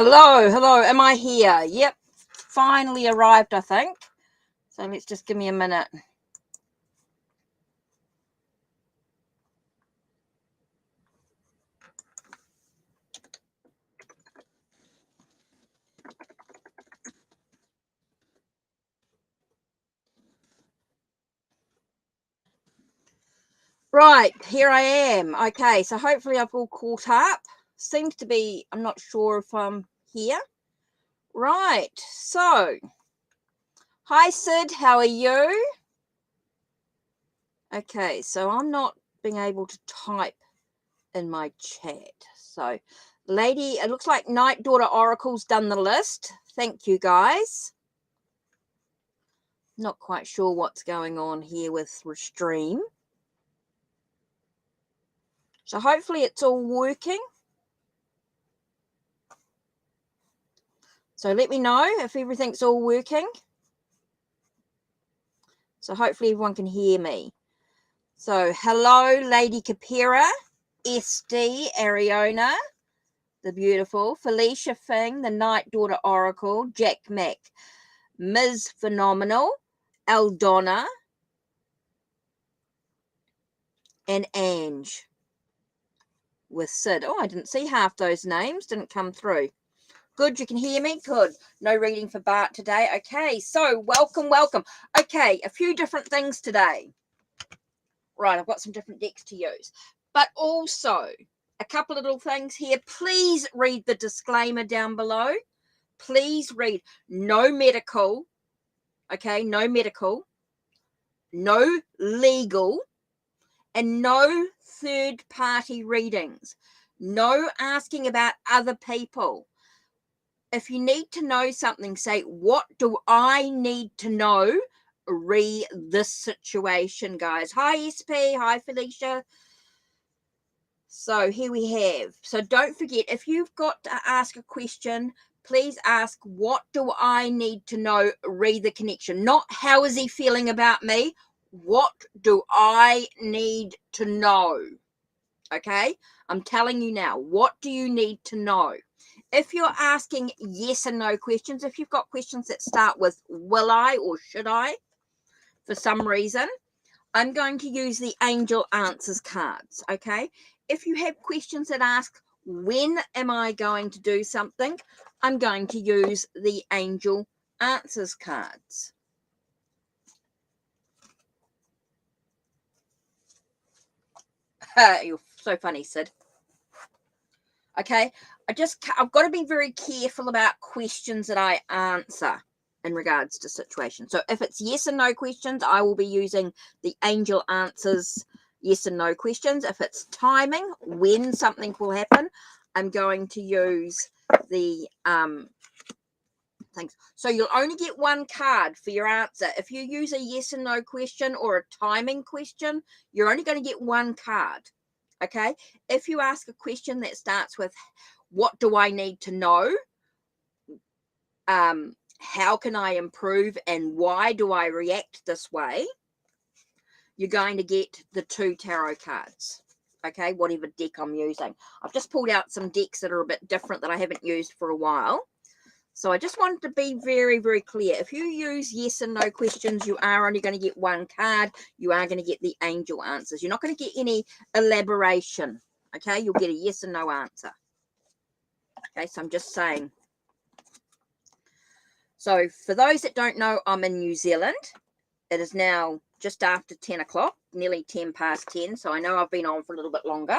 Hello, am I here? Yep, finally arrived, I think. So let's just give me a minute. Right, here I am. Okay, so hopefully I've all caught up. Seems to be, I'm not sure if I'm here. Right, so, hi Sid, how are you? Okay, so I'm not being able to type in my chat. So, lady, it looks like Night Daughter Oracle's done the list. Thank you, guys. Not quite sure what's going on here with Restream. So hopefully it's all working. So let me know if everything's all working. So hopefully everyone can hear me. So hello, Lady Kapira, SD, Ariona, the beautiful, Felicia Fing, the Night Daughter Oracle, Jack Mac, Ms. Phenomenal, Eldonna, and Ange with Sid. Oh, I didn't see half those names, didn't come through. Good, you can hear me? Good. No reading for Bart today. Okay, so welcome. Okay, a few different things today. Right, I've got some different decks to use. But also, a couple of little things here. Please read the disclaimer down below. Please read no medical, okay, no medical, no legal, and no third-party readings. No asking about other people. If you need to know something, say, what do I need to know? Re this situation, guys. Hi, SP. Hi, Felicia. So here we have. So don't forget, if you've got to ask a question, please ask, what do I need to know? Read the connection. Not how is he feeling about me? What do I need to know? Okay? I'm telling you now. What do you need to know? If you're asking yes and no questions, if you've got questions that start with will I or should I, for some reason, I'm going to use the Angel Answers cards, okay? If you have questions that ask when am I going to do something, I'm going to use the Angel Answers cards. You're so funny, Sid. Okay, I've got to be very careful about questions that I answer in regards to situations. So if it's yes and no questions, I will be using the Angel Answers yes and no questions. If it's timing, when something will happen, I'm going to use the things. So you'll only get one card for your answer. If you use a yes and no question or a timing question, you're only going to get one card. Okay, if you ask a question that starts with what do I need to know, how can I improve, and why do I react this way, you're going to get the 2 tarot cards. Okay, whatever deck I'm using. I've just pulled out some decks that are a bit different that I haven't used for a while. So I just wanted to be very, very clear. If you use yes and no questions, you are only going to get one card. You are going to get the Angel Answers. You're not going to get any elaboration. Okay, you'll get a yes and no answer. Okay, so I'm just saying. So for those that don't know, I'm in New Zealand. It is now just after 10 o'clock, nearly 10 past 10. So I know I've been on for a little bit longer.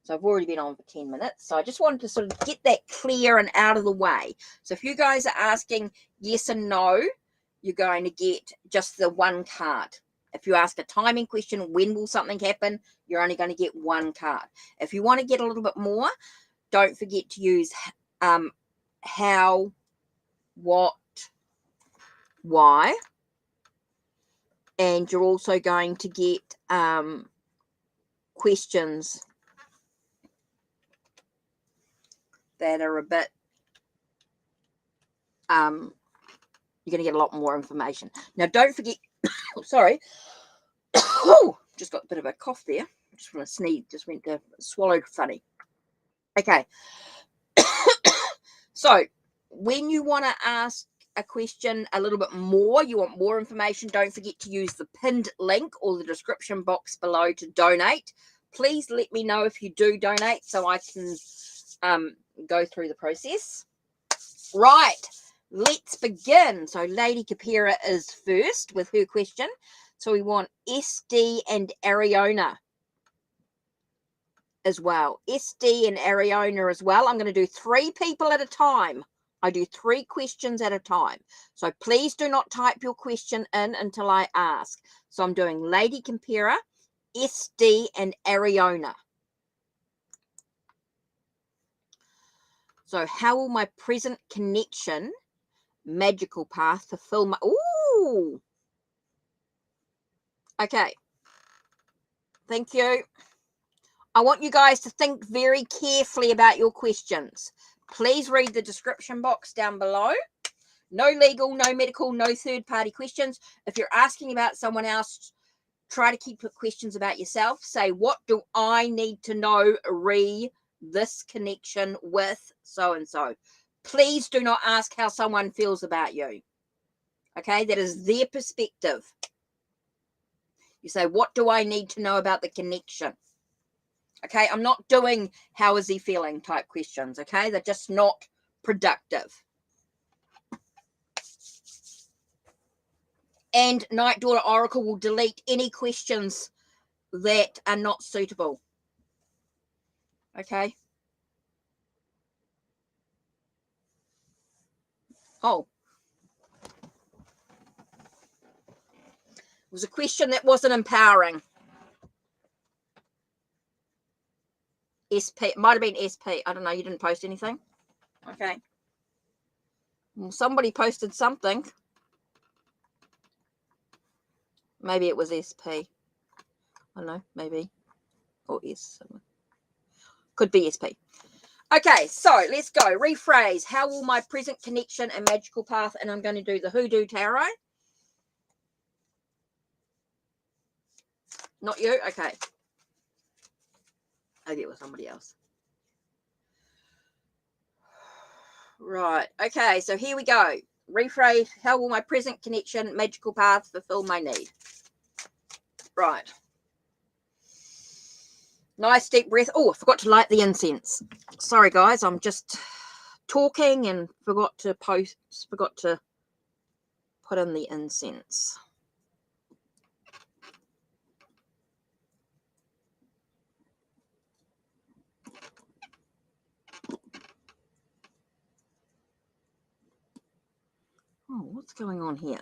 So I've already been on for 10 minutes. So I just wanted to sort of get that clear and out of the way. So if you guys are asking yes and no, you're going to get just the one card. If you ask a timing question, when will something happen, you're only going to get one card. If you want to get a little bit more, don't forget to use how, what, why. And you're also going to get questions that are a bit, you're going to get a lot more information. Now, don't forget, sorry, just got a bit of a cough there. Just want to sneeze, just went to swallowed funny. Okay. So when you want to ask a question a little bit more, you want more information, don't forget to use the pinned link or the description box below to donate. Please let me know if you do donate so I can go through the process. Right, let's begin. So Lady Kapira is first with her question. So we want SD and Ariona as well. SD and Ariona as well. I'm going to do 3 people at a time. I do 3 questions at a time. So please do not type your question in until I ask. So I'm doing Lady Kapira, SD, and Ariona. So how will my present connection, magical path, fulfill my... Ooh! Okay. Thank you. I want you guys to think very carefully about your questions. Please read the description box down below. No legal, no medical, no third-party questions. If you're asking about someone else, try to keep questions about yourself. Say, what do I need to know this connection with so-and-so? Please do not ask how someone feels about you. Okay, that is their perspective. You say, what do I need to know about the connection? Okay, I'm not doing how is he feeling type questions. Okay, they're just not productive. And Night Daughter Oracle will delete any questions that are not suitable. Okay. Oh. It was a question that wasn't empowering. SP. It might have been SP. I don't know. You didn't post anything? Okay. Well, somebody posted something. Maybe it was SP. I don't know. Maybe. Or S. Could be SP. Okay, so let's go. Rephrase. How will my present connection and magical path? And I'm going to do the Hoodoo Tarot. Not you? Okay. Maybe it was somebody else. Right. Okay, so here we go. Rephrase. How will my present connection, magical path fulfill my need? Right. Nice deep breath. Oh, I forgot to light the incense. Sorry, guys. I'm just talking and forgot to put in the incense. Oh, what's going on here?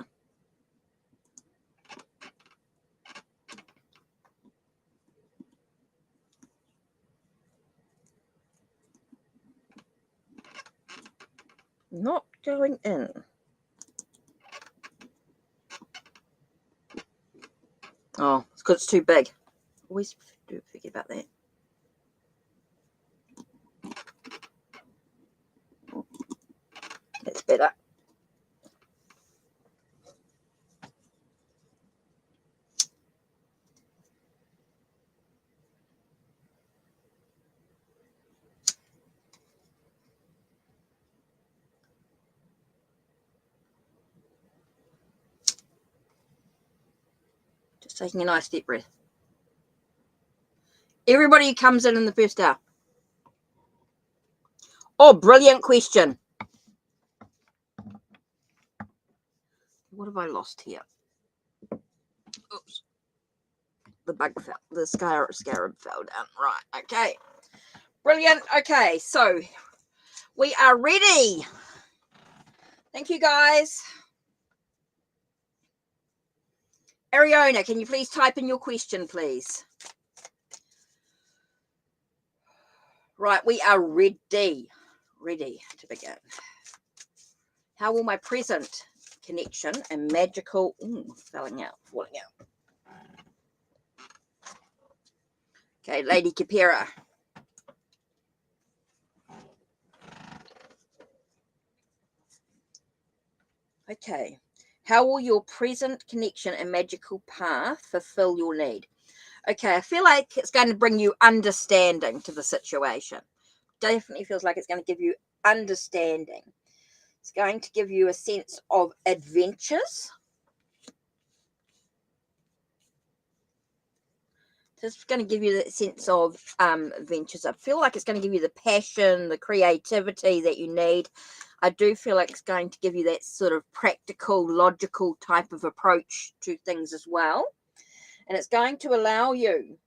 Not going in. Oh, it's because it's too big. Always do forget about that. That's better. Just taking a nice deep breath. Everybody who comes in the first hour. Oh, brilliant question. What have I lost here? Oops. The bug fell. The scarab fell down. Right. Okay. Brilliant. Okay. So we are ready. Thank you, guys. Ariona, can you please type in your question, please? Right. We are ready. Ready to begin. How will my present connection and magical... falling out. Okay, Lady Kapira. Okay. How will your present connection and magical path fulfill your need? Okay, I feel like it's going to bring you understanding to the situation. Definitely feels like it's going to give you understanding. It's going to give you a sense of adventures. It's going to give you that sense of adventures. I feel like it's going to give you the passion, the creativity that you need. I do feel like it's going to give you that sort of practical, logical type of approach to things as well. And it's going to allow you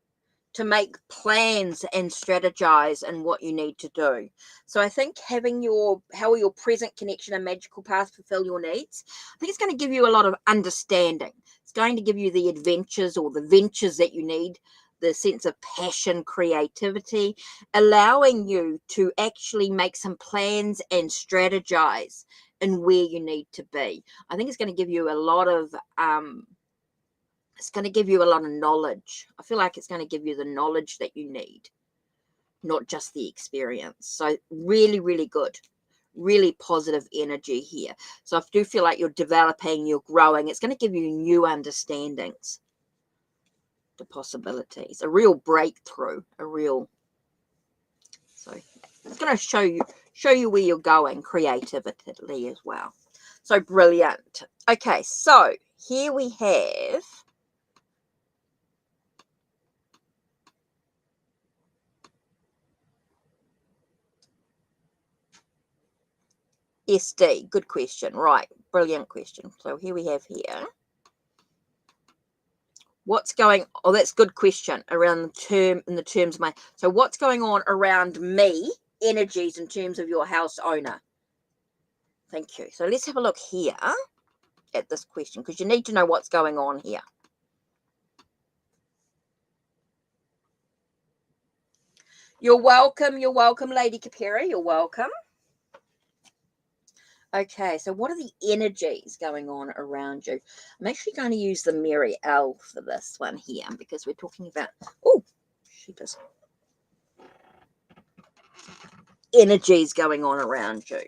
to make plans and strategize in what you need to do. So I think having how will your present connection and magical path fulfill your needs? I think it's going to give you a lot of understanding. It's going to give you the adventures or the ventures that you need, the sense of passion, creativity, allowing you to actually make some plans and strategize in where you need to be. I think it's going to give you a lot of knowledge. I feel like it's going to give you the knowledge that you need, not just the experience. So really, really good. Really positive energy here. So I do feel like you're developing, you're growing. It's going to give you new understandings, the possibilities, a real breakthrough, so it's going to show you where you're going creatively as well. So brilliant. Okay, so here we have SD. Good question. Right. Brilliant question. So here we have here. What's going, oh, that's a good question around the terms of my, so what's going on around me, energies in terms of your house owner? Thank you. So let's have a look here at this question, because you need to know what's going on here. You're welcome, Lady Kapira. You're welcome. Okay, so what are the energies going on around you? I'm actually going to use the Mary L for this one here, because we're talking about, oh, she does. Energies going on around you.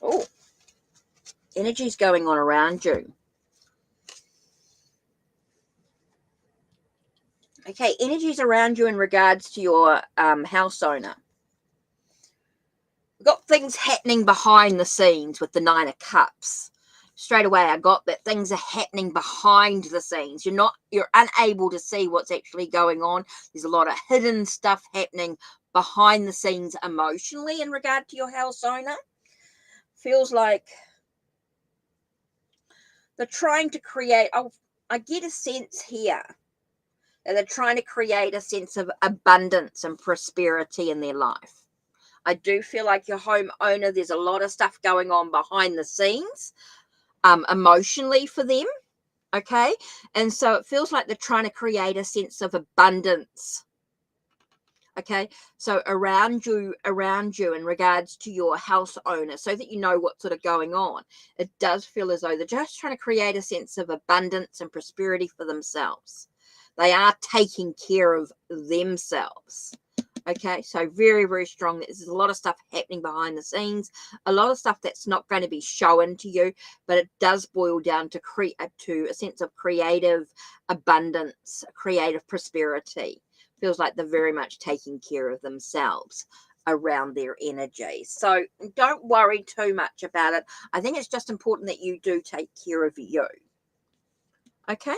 Oh, energies going on around you. Okay, energies around you in regards to your house owner. We've got things happening behind the scenes with the Nine of Cups. Straight away, I got that things are happening behind the scenes. You're unable to see what's actually going on. There's a lot of hidden stuff happening behind the scenes emotionally in regard to your house owner. Feels like they're trying to create, I get a sense here that they're trying to create a sense of abundance and prosperity in their life. I do feel like your homeowner, there's a lot of stuff going on behind the scenes, emotionally for them. Okay. And so it feels like they're trying to create a sense of abundance. Okay. So around you in regards to your house owner, so that you know what's sort of going on, it does feel as though they're just trying to create a sense of abundance and prosperity for themselves. They are taking care of themselves. Okay, so very, very strong. There's a lot of stuff happening behind the scenes, a lot of stuff that's not going to be shown to you, but it does boil down to a sense of creative abundance, creative prosperity. Feels like they're very much taking care of themselves around their energy. So don't worry too much about it. I think it's just important that you do take care of you. Okay.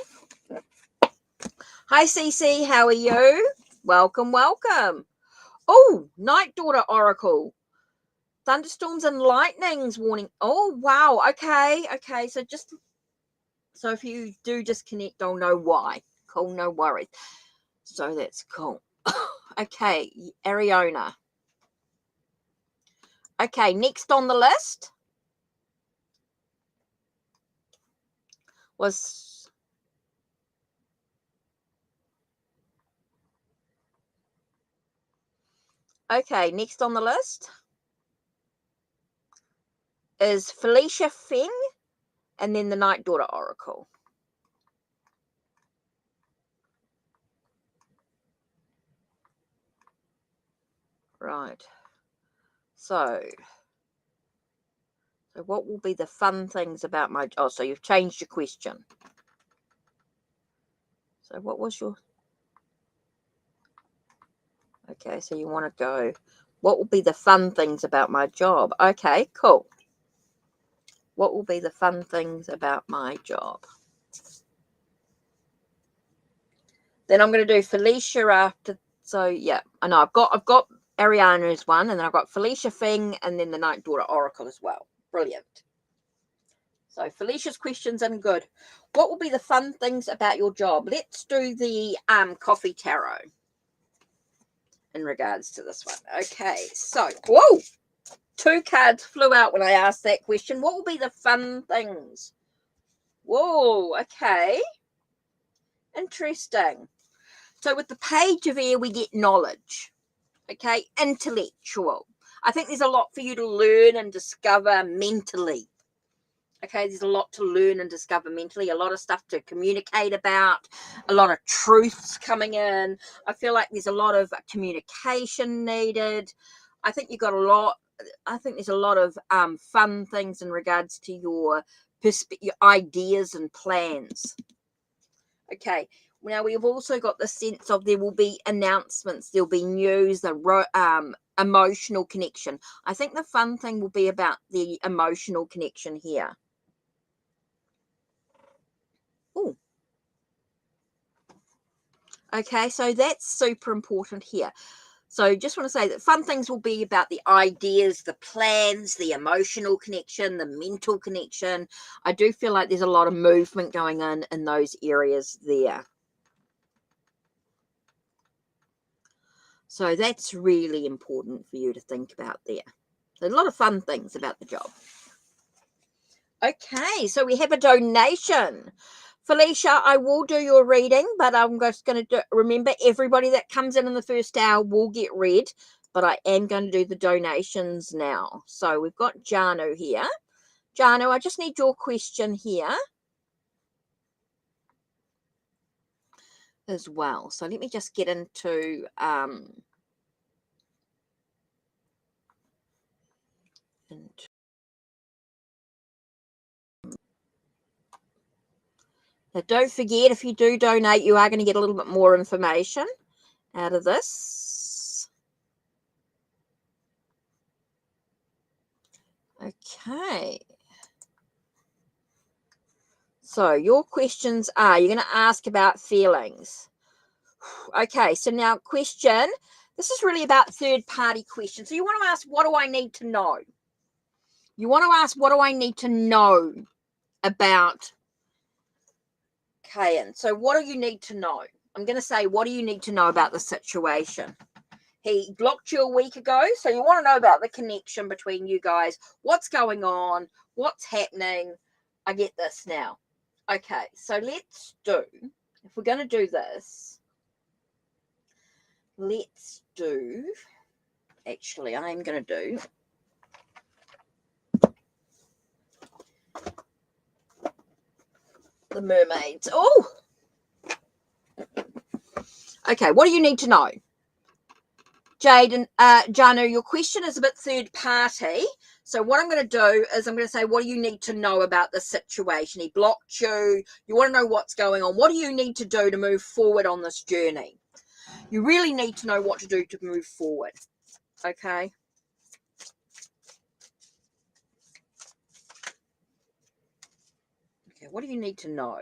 Hi, Cece. How are you? Welcome, welcome. Oh, Night Daughter Oracle. Thunderstorms and lightnings warning. Oh, wow. Okay. Okay. So if you do disconnect, I'll know why. Cool. No worries. So that's cool. Okay. Ariana. Okay. Next on the list was, okay. Next on the list is Felicia Feng, and then the Night Daughter Oracle. Right. So So what will be the fun things about my... Oh, so you've changed your question. So what was your... Okay, so you want to go, what will be the fun things about my job? Okay, cool. What will be the fun things about my job? Then I'm going to do Felicia after. So yeah, I know I've got Ariana's one, and then I've got Felicia Fing, and then the Night Daughter Oracle as well. Brilliant. So Felicia's questions in good. What will be the fun things about your job? Let's do the coffee tarot in regards to this one. Okay, so whoa, 2 cards flew out when I asked that question. What will be the fun things? Whoa, okay, interesting. So with the Page of Air, we get knowledge, okay, intellectual. I think there's a lot for you to learn and discover mentally. Okay, there's a lot to learn and discover mentally, a lot of stuff to communicate about, a lot of truths coming in. I feel like there's a lot of communication needed. I think you've got a lot. I think there's a lot of fun things in regards to your ideas and plans. Okay, now we've also got the sense of there will be announcements, there'll be news, the emotional connection. I think the fun thing will be about the emotional connection here. Ooh. Okay, so that's super important here. So just want to say that fun things will be about the ideas, the plans, the emotional connection, the mental connection. I do feel like there's a lot of movement going on in those areas there. So that's really important for you to think about there. There's a lot of fun things about the job. Okay, so we have a donation. Felicia, I will do your reading, but I'm just going to remember everybody that comes in the first hour will get read, but I am going to do the donations now. So we've got Janu here. Janu, I just need your question here as well. So let me just get into now, don't forget, if you do donate, you are going to get a little bit more information out of this. Okay. So your questions are, you're going to ask about feelings. Okay, so now question, this is really about third-party questions. So you want to ask, what do I need to know? You want to ask, what do I need to know about Kayan? So what do you need to know? I'm going to say, what do you need to know about the situation? He blocked you a week ago, so you want to know about the connection between you guys. What's going on? What's happening? I get this now. Okay, so let's do, if we're going to do this, let's do, actually, I'm going to do the mermaids. Oh! Okay, what do you need to know? Jade and Janu, your question is a bit third party. So what I'm going to do is I'm going to say, what do you need to know about the situation? He blocked you. You want to know what's going on. What do you need to do to move forward on this journey? You really need to know what to do to move forward. Okay. Okay, what do you need to know?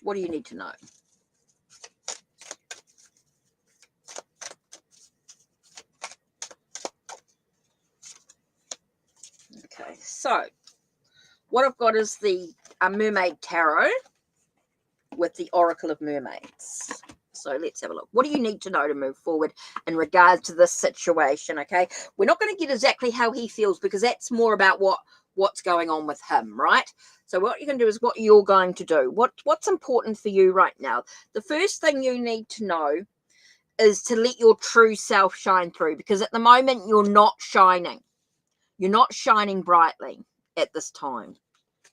What do you need to know? Okay, so what I've got is the Mermaid Tarot with the Oracle of Mermaids. So let's have a look. What do you need to know to move forward in regards to this situation? Okay, we're not going to get exactly how he feels because that's more about what's going on with him, right? So what you can do is what you're going to do. What's important for you right now? The first thing you need to know is to let your true self shine through, because at the moment you're not shining. You're not shining brightly at this time.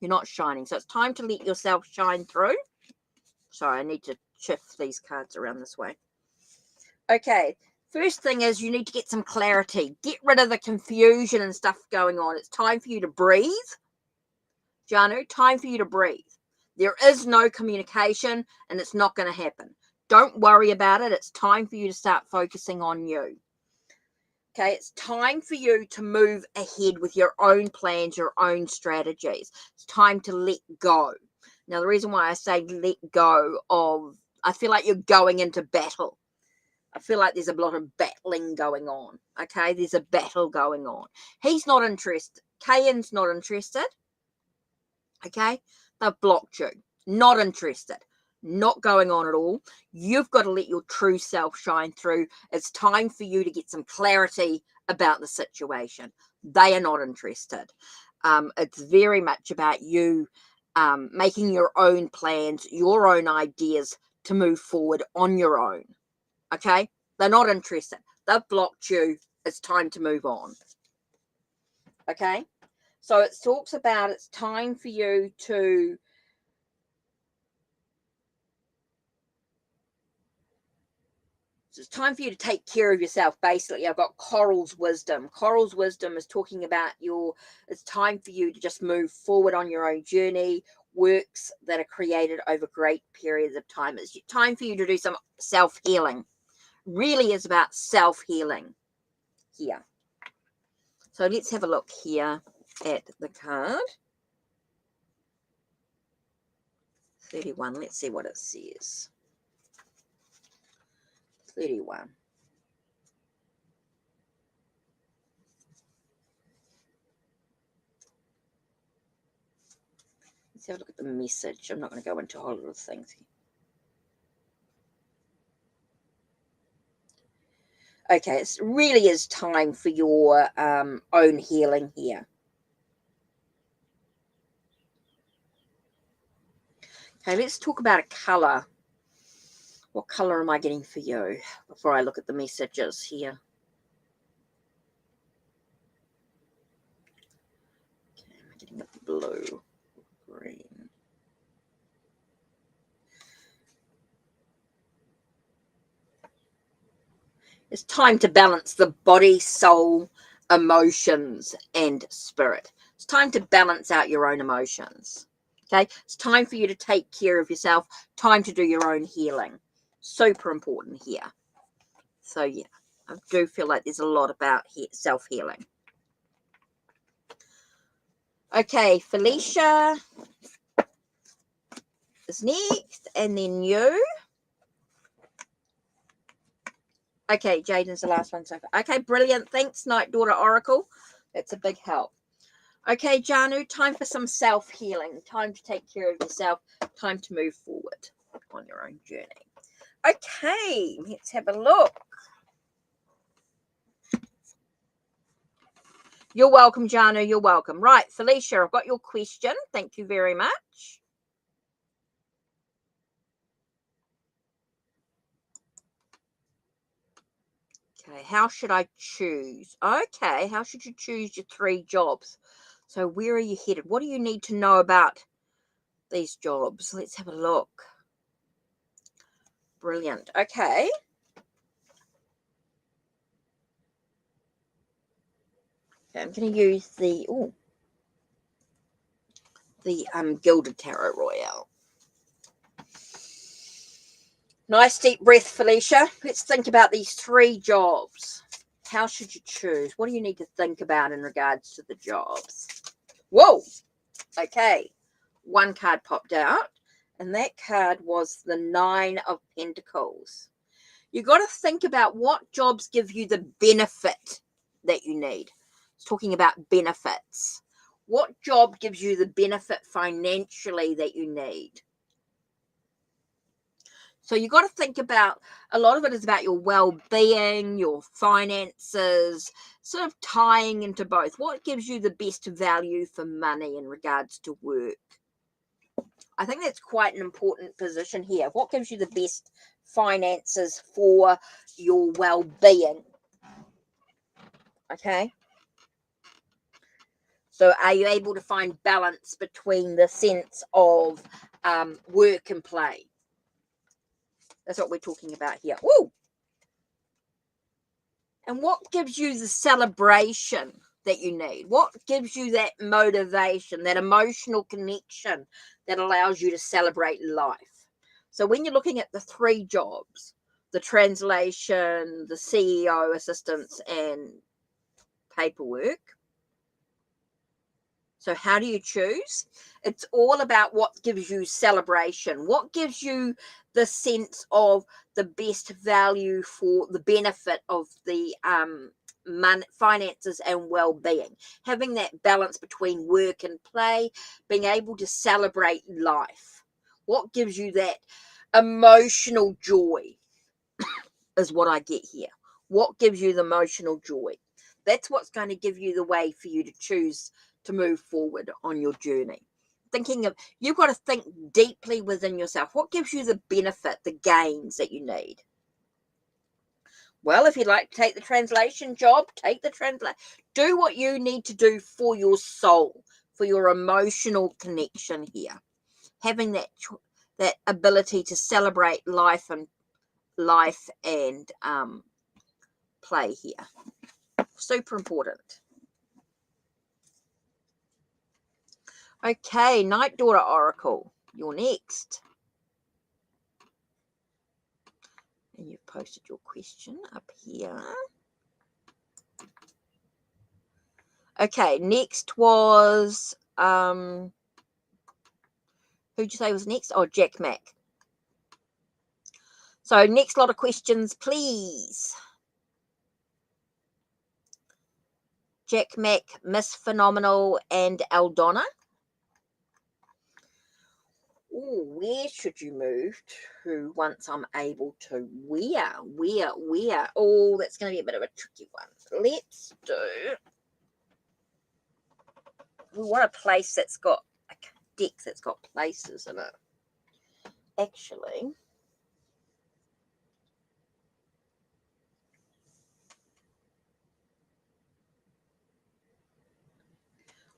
You're not shining. So it's time to let yourself shine through. Sorry, I need to shift these cards around this way. Okay. First thing is you need to get some clarity. Get rid of the confusion and stuff going on. It's time for you to breathe. Janu, time for you to breathe. There is no communication and it's not going to happen. Don't worry about it. It's time for you to start focusing on you. Okay, it's time for you to move ahead with your own plans, your own strategies. It's time to let go. Now, the reason why I say let go of, I feel like you're going into battle. I feel like there's a lot of battling going on. Okay, there's a battle going on. He's not interested. Kayan's not interested. Okay, they've blocked you. Not interested. Not going on at all. You've got to let your true self shine through. It's time for you to get some clarity about the situation. They are not interested. It's very much about you making your own plans, your own ideas to move forward on your own. Okay? They're not interested. They've blocked you. It's time to move on. Okay? So it talks about it's time for you to So it's time for you to take care of yourself. Basically, I've got Coral's wisdom. Coral's wisdom is talking about it's time for you to just move forward on your own journey, works that are created over great periods of time. It's time for you to do some self-healing. Really is about self-healing here. So let's have a look here at the card. 31. Let's see what it says. 31. Let's have a look at the message. I'm not going to go into a whole lot of things here. Okay, it really is time for your own healing here. Okay, let's talk about a colour. What colour am I getting for you before I look at the messages here? Okay, am I getting the blue, green? It's time to balance the body, soul, emotions, and spirit. It's time to balance out your own emotions. Okay, it's time for you to take care of yourself. Time to do your own healing. Super important here. So yeah, I do feel like there's a lot about self-healing. Okay, Felicia is next, and then you. Okay, Jaden's the last one so far. Okay, brilliant. Thanks, Night Daughter Oracle. That's a big help. Okay, Janu, time for some self-healing. Time to take care of yourself. Time to move forward on your own journey. Okay, let's have a look. You're welcome, Janu. You're welcome. Right, Felicia, I've got your question. Thank you very much. Okay, how should I choose? Okay, how should you choose your 3 jobs? So where are you headed? What do you need to know about these jobs? Let's have a look. Brilliant. Okay. I'm going to use the Gilded Tarot Royale. Nice deep breath, Felicia. Let's think about these 3 jobs. How should you choose? What do you need to think about in regards to the jobs? Whoa. Okay. 1 card popped out, and that card was the 9 of Pentacles. You got to think about what jobs give you the benefit that you need. It's talking about benefits. What job gives you the benefit financially that you need? So you got to think about, a lot of it is about your well-being, your finances, sort of tying into both. What gives you the best value for money in regards to work? I think that's quite an important position here. What gives you the best finances for your well-being? Okay. So are you able to find balance between the sense of work and play? That's what we're talking about here. Woo! And what gives you the celebration that you need? What gives you that motivation, that emotional connection that allows you to celebrate life? So when you're looking at the 3 jobs, the translation, the CEO assistance, and paperwork, so how do you choose? It's all about what gives you celebration. What gives you the sense of the best value for the benefit of the finances and well-being. Having that balance between work and play, being able to celebrate life. What gives you that emotional joy is what I get here. What gives you the emotional joy? That's what's going to give you the way for you to choose to move forward on your journey. You've got to think deeply within yourself. What gives you the benefit, the gains that you need? Well, if you'd like to take the translation job, take the translation. Do what you need to do for your soul, for your emotional connection here. Having that ability to celebrate life and play here. Super important. Okay, Night Daughter Oracle, you're next. And you've posted your question up here. Okay, next was, who'd you say was next? Oh, Jack Mack. So next lot of questions, please. Jack Mack, Miss Phenomenal, and Aldonna. Oh, where should you move to once I'm able to? Where? Oh, that's going to be a bit of a tricky one. Let's do... We want a place that's got a deck that's got places in it. Actually...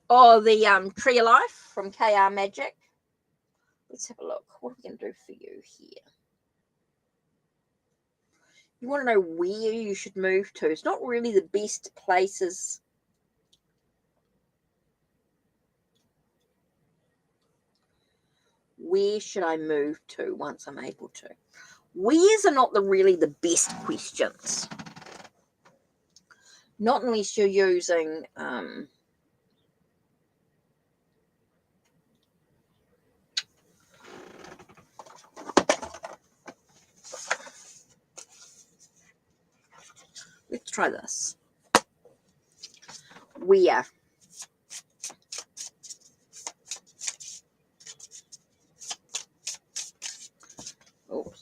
Oh, the Tree of Life from KR Magic. Let's have a look. What are we going to do for you here? You want to know where you should move to. It's not really the best places. Where should I move to once I'm able to? Where's are not really the best questions. Not unless you're using... Let's try this. Where? Oh.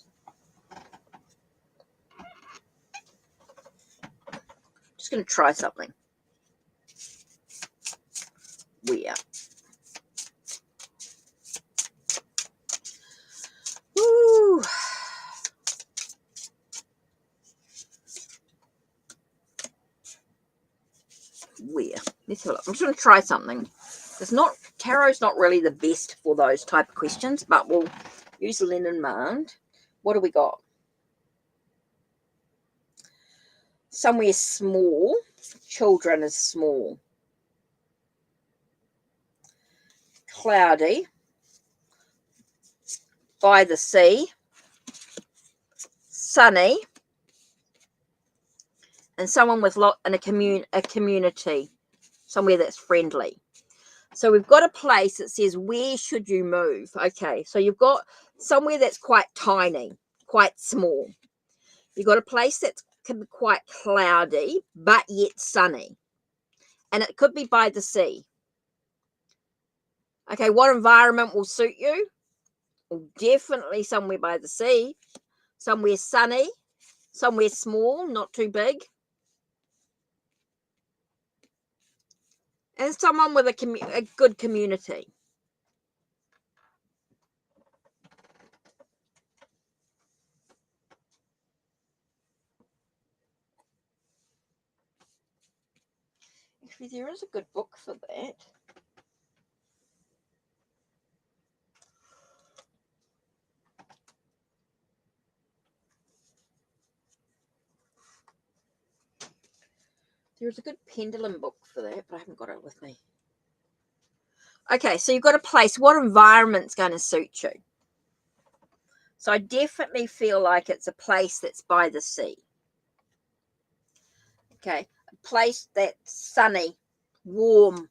Just going to try something. Where? Woo! Where? Let's have a look. I'm just going to try something. Tarot's not really the best for those type of questions, but we'll use Leninmand. What do we got? Somewhere small. Children is small. Cloudy. By the sea. Sunny. And someone with a community. Somewhere that's friendly. So we've got a place that says, where should you move? Okay, so you've got somewhere that's quite tiny, quite small. You've got a place that can be quite cloudy, but yet sunny. And it could be by the sea. Okay, what environment will suit you? Well, definitely somewhere by the sea. Somewhere sunny. Somewhere small, not too big. And someone with a good community. Actually, there is a good book for that. There's a good pendulum book for that, but I haven't got it with me. Okay, so you've got a place. What environment's going to suit you? So I definitely feel like it's a place that's by the sea. Okay, a place that's sunny, warm.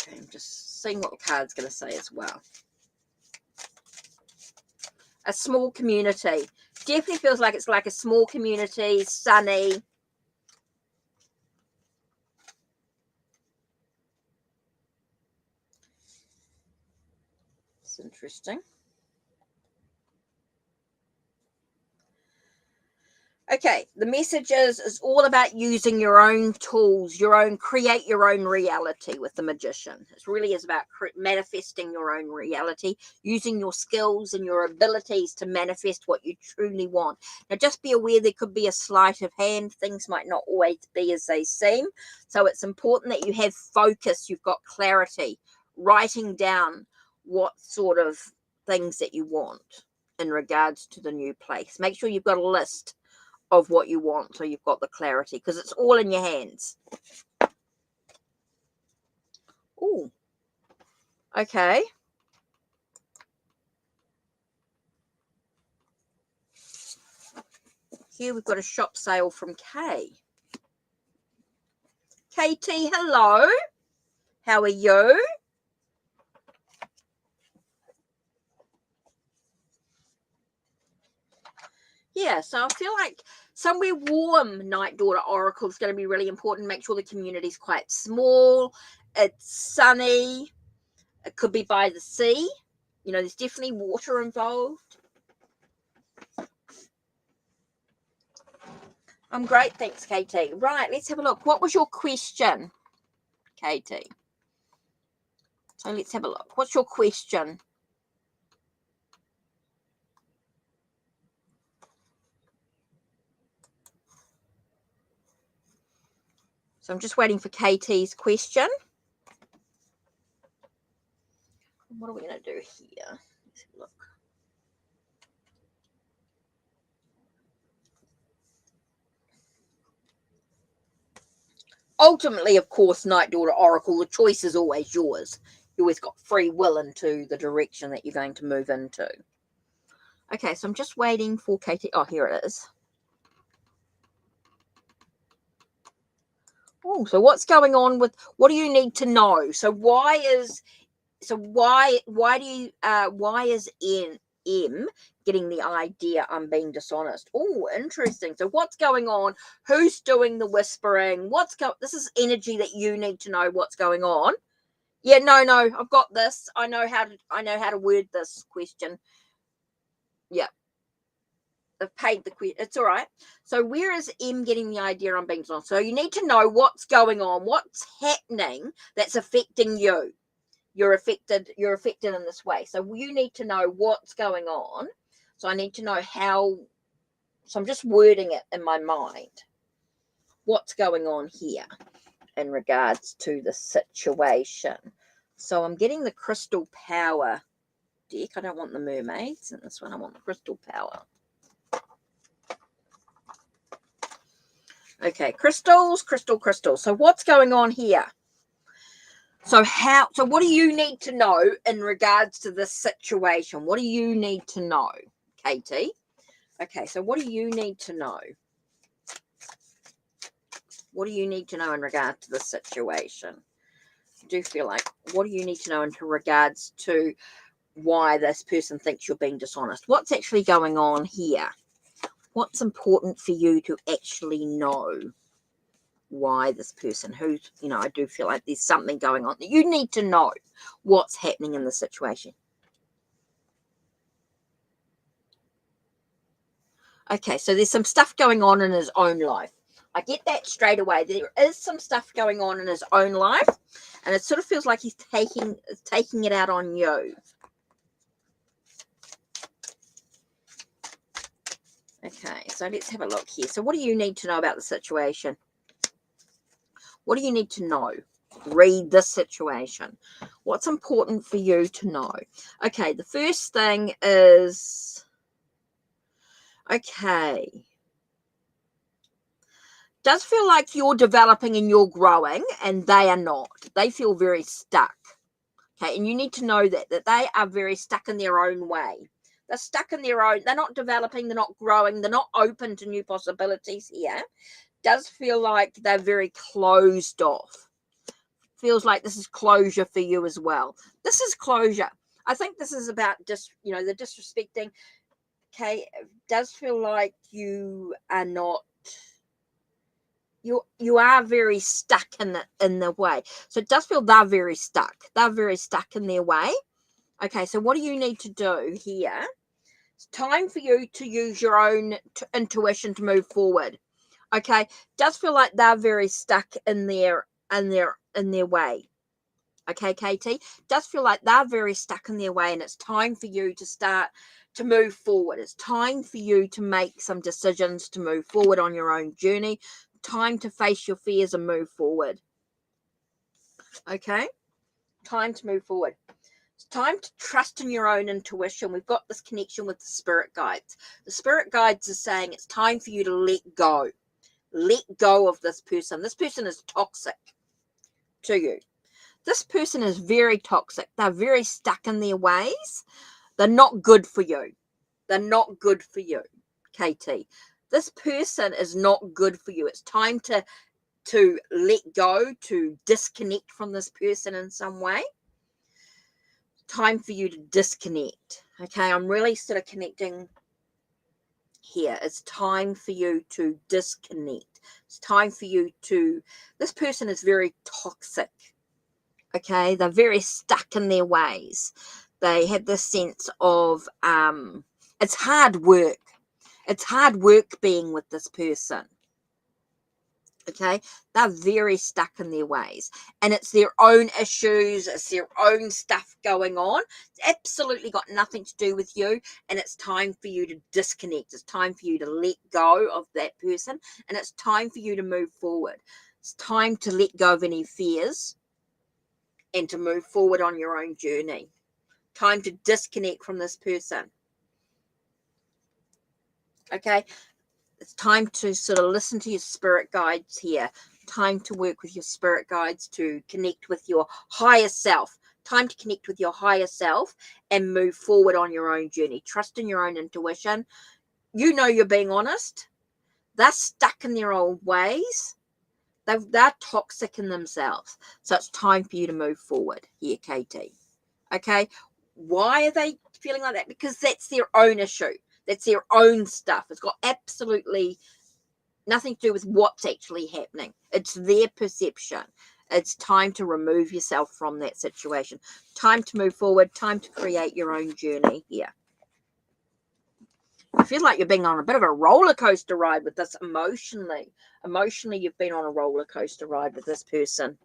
Okay, I'm just seeing what the card's going to say as well. A small community. Definitely feels like it's like a small community, sunny. It's interesting. Okay, the message is all about using your own tools, create your own reality with the Magician. It really is about manifesting your own reality, using your skills and your abilities to manifest what you truly want. Now, just be aware there could be a sleight of hand. Things might not always be as they seem. So it's important that you have focus, you've got clarity, writing down what sort of things that you want in regards to the new place. Make sure you've got a list of what you want so you've got the clarity, because it's all in your hands. Oh, okay. Here we've got a shop sale from Kay. KT, hello. How are you? Yeah, so I feel like somewhere warm, Night Daughter Oracle, is going to be really important. Make sure the community's quite small. It's sunny. It could be by the sea. You know, there's definitely water involved. I'm great, thanks, KT. Right, let's have a look. What was your question, KT? So let's have a look. What's your question? So I'm just waiting for KT's question. What are we going to do here? Let's have a look. Ultimately, of course, Night Daughter Oracle, the choice is always yours. You always got free will into the direction that you're going to move into. Okay, so I'm just waiting for KT. Oh, here it is. Oh, so what's going on with, what do you need to know? So why is M getting the idea I'm being dishonest? Oh, interesting. So what's going on? Who's doing the whispering? This is energy that you need to know what's going on. Yeah, no, I've got this. I know how to word this question. Yeah. I've paid the question. It's all right. So where is M getting the idea I'm being dishonest? So you need to know what's going on, what's happening that's affecting you. You're affected in this way. So you need to know what's going on. So I need to know how. So I'm just wording it in my mind. What's going on here in regards to the situation? So I'm getting the crystal power deck. I don't want the mermaids in this one. I want the crystal power. Okay, crystals. So what's going on here? So what do you need to know in regards to this situation? What do you need to know, Katie? Okay, so what do you need to know? What do you need to know in regards to this situation? I do feel like, what do you need to know in regards to why this person thinks you're being dishonest? What's actually going on here? What's important for you to actually know? Why this person who's, I do feel like there's something going on that you need to know what's happening in the situation. Okay, so there's some stuff going on in his own life. I get that straight away. There is some stuff going on in his own life, and it sort of feels like he's taking it out on you. Okay, so let's have a look here. So what do you need to know about the situation? What do you need to know? Read this situation. What's important for you to know? Okay, the first thing is, okay, does feel like you're developing and you're growing, and they are not. They feel very stuck. Okay, and you need to know that they are very stuck in their own way. They're stuck in their own, they're not developing, they're not growing, they're not open to new possibilities here. Does feel like they're very closed off. Feels like this is closure for you as well. This is closure. I think this is about just, you know, the disrespecting. Okay, does feel like you are not, you are very stuck in the way. So it does feel they're very stuck. They're very stuck in their way. Okay, so what do you need to do here? It's time for you to use your own intuition to move forward. Okay, does feel like they're very stuck in their way. Okay, Katie, does feel like they're very stuck in their way, and it's time for you to start to move forward. It's time for you to make some decisions to move forward on your own journey. Time to face your fears and move forward. Okay, time to move forward. It's time to trust in your own intuition. We've got this connection with the spirit guides. The spirit guides are saying it's time for you to let go. Let go of this person. This person is toxic to you. This person is very toxic. They're very stuck in their ways. They're not good for you. They're not good for you, KT. This person is not good for you. It's time to let go, to disconnect from this person in some way. Time for you to disconnect. Okay, I'm really sort of connecting here. It's time for you to disconnect. It's time for you to, this person is very toxic. Okay, they're very stuck in their ways. They have this sense of it's hard work. It's hard work being with this person. Okay, they're very stuck in their ways, and it's their own issues, it's their own stuff going on. It's absolutely got nothing to do with you, and it's time for you to disconnect. It's time for you to let go of that person, and it's time for you to move forward. It's time to let go of any fears and to move forward on your own journey. Time to disconnect from this person. Okay, it's time to sort of listen to your spirit guides here. Time to work with your spirit guides to connect with your higher self. Time to connect with your higher self and move forward on your own journey. Trust in your own intuition. You know you're being honest. They're stuck in their old ways. They're toxic in themselves. So it's time for you to move forward here, KT. Okay? Why are they feeling like that? Because that's their own issue. That's their own stuff. It's got absolutely nothing to do with what's actually happening. It's their perception. It's time to remove yourself from that situation. Time to move forward. Time to create your own journey here. I feel like you're being on a bit of a roller coaster ride with this emotionally. Emotionally, you've been on a roller coaster ride with this person.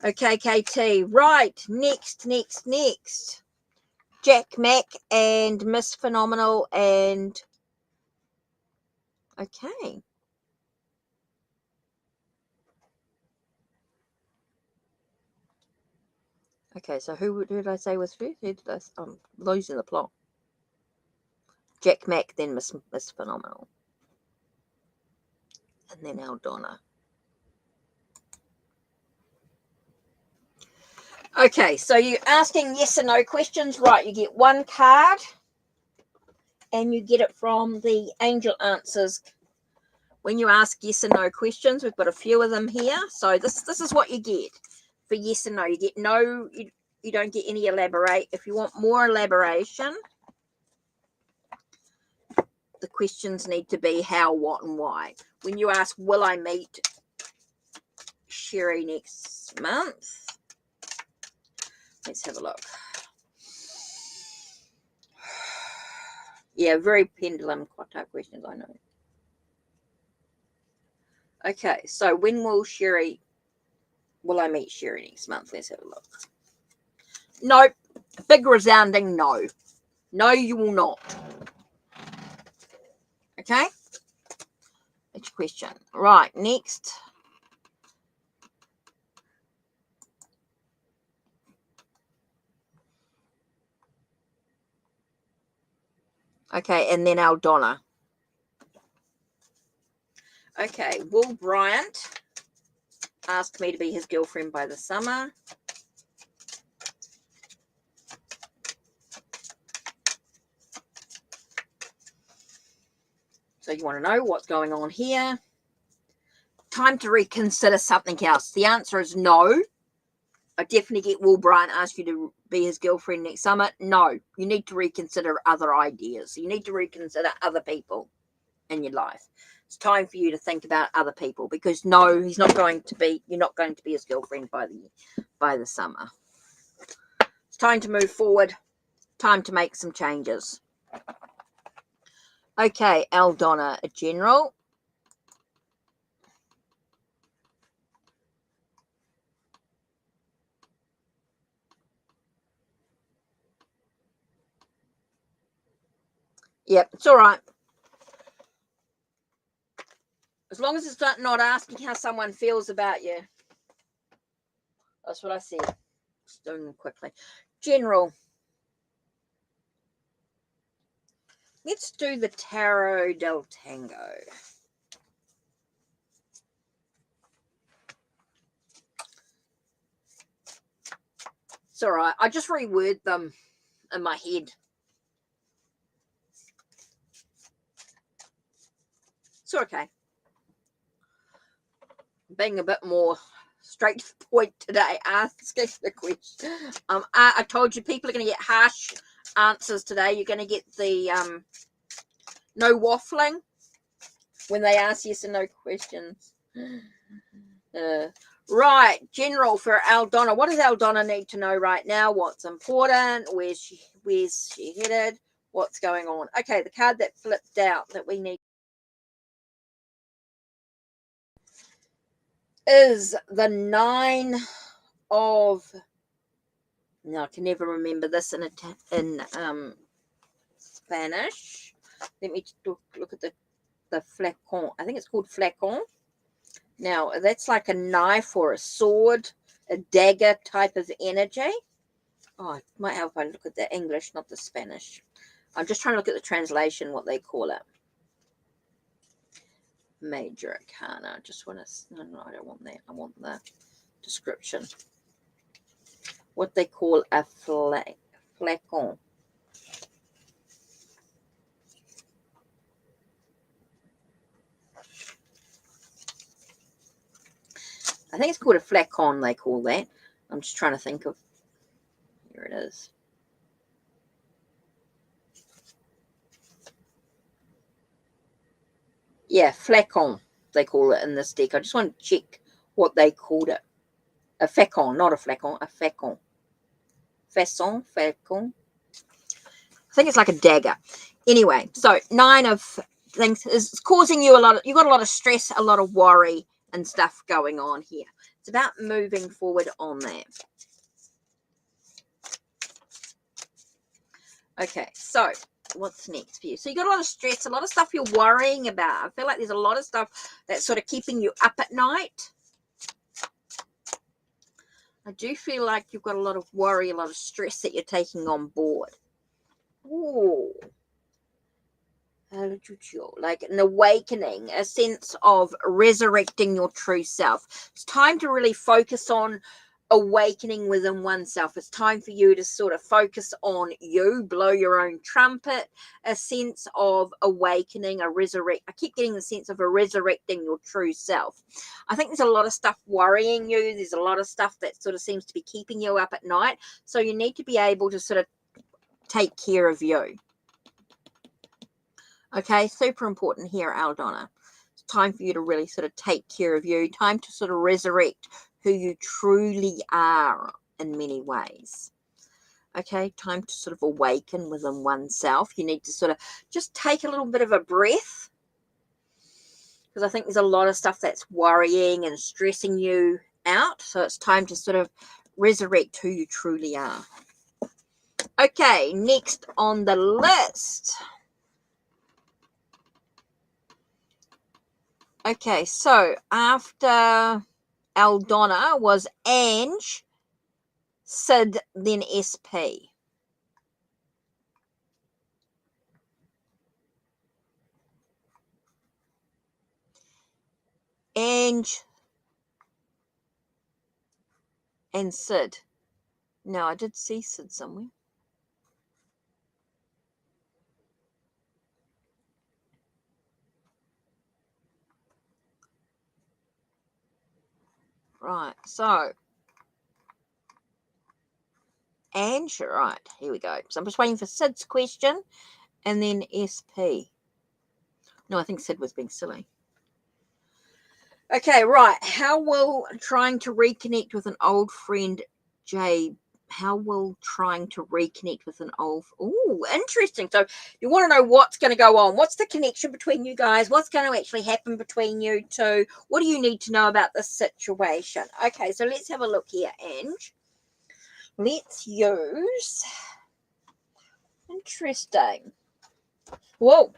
Okay, KT. Right. Next. Jack Mac and Miss Phenomenal and... Okay. Okay, so who did I say was first? Who did I... I'm losing the plot. Jack Mac, then Miss Phenomenal. And then Aldonna. Okay, so you're asking yes or no questions. Right, you get one card. And you get it from the Angel Answers. When you ask yes or no questions, we've got a few of them here. So this is what you get for yes and no. You get no, you don't get any elaborate. If you want more elaboration, the questions need to be how, what, and why. When you ask, will I meet Sherry next month? Let's have a look. Yeah, very pendulum type questions, I know. Okay, so when will I meet Sherry next month? Let's have a look. Nope. Big resounding no. No, you will not. Okay? That's your question. Right, next. Okay, and then Aldonna. Okay, Will Bryant asked me to be his girlfriend by the summer. So you want to know what's going on here. Time to reconsider something else. The answer is no. I definitely get Will Bryant ask you to be his girlfriend next summer. No, you need to reconsider other ideas. You need to reconsider other people in your life. It's time for you to think about other people, because no, he's not going to be, you're not going to be his girlfriend by the summer. It's time to move forward. Time to make some changes. Okay, Aldonna, a general. Yep, it's all right. As long as it's not asking how someone feels about you. That's what I said. Just doing them quickly. General. Let's do the Tarot del Tango. It's all right. I just reword them in my head. It's okay. Being a bit more straight to the point today, asking the question. I told you people are going to get harsh answers today. You're going to get the no waffling when they ask yes and no questions. Right, general for Aldonna. What does Aldonna need to know right now? What's important? Where's she headed? What's going on? Okay, the card that flipped out that we need is the 9 of. Now I can never remember this in Spanish. Let me look at the flacon. I think it's called flacon. Now that's like a knife or a sword, a dagger type of energy. Oh, it might help if I look at the English, not the Spanish. I'm just trying to look at the translation, what they call it. Major Arcana. I just want to. No, I don't want that. I want the description. What they call a flacon. I think it's called a flacon, they call that. I'm just trying to think of. Here it is. Yeah, flacon, they call it in this deck. I just want to check what they called it. A facon, not a flacon, a facon. Facon, facon. I think it's like a dagger. Anyway, so 9 of things is causing you you've got a lot of stress, a lot of worry and stuff going on here. It's about moving forward on that. Okay, so what's next for you? So you got a lot of stress, a lot of stuff you're worrying about. I feel like there's a lot of stuff that's sort of keeping you up at night. I do feel like you've got a lot of worry, a lot of stress that you're taking on board. Ooh. Like an awakening, a sense of resurrecting your true self. It's time to really focus on awakening within oneself. It's time for you to sort of focus on you, blow your own trumpet, a sense of awakening, I keep getting the sense of resurrecting your true self. I think there's a lot of stuff worrying you. There's a lot of stuff that sort of seems to be keeping you up at night. So you need to be able to sort of take care of you. Okay, super important here, Aldonna. It's time for you to really sort of take care of you. Time to sort of resurrect who you truly are in many ways. Okay, time to sort of awaken within oneself. You need to sort of just take a little bit of a breath, because I think there's a lot of stuff that's worrying and stressing you out. So it's time to sort of resurrect who you truly are. Okay, next on the list Okay, so after Aldonna was Ange, Sid, then SP. Ange and Sid. No, I did see Sid somewhere. Right, so Ange, right, here we go. So I'm just waiting for Sid's question and then SP. No, I think Sid was being silly. Okay, right. How will trying to reconnect with an old friend, Jay? How will trying to reconnect with an old? Oh, interesting. So you want to know what's going to go on? What's the connection between you guys? What's going to actually happen between you two? What do you need to know about this situation? Okay, so let's have a look here, Ange. Let's use. Interesting. Whoa.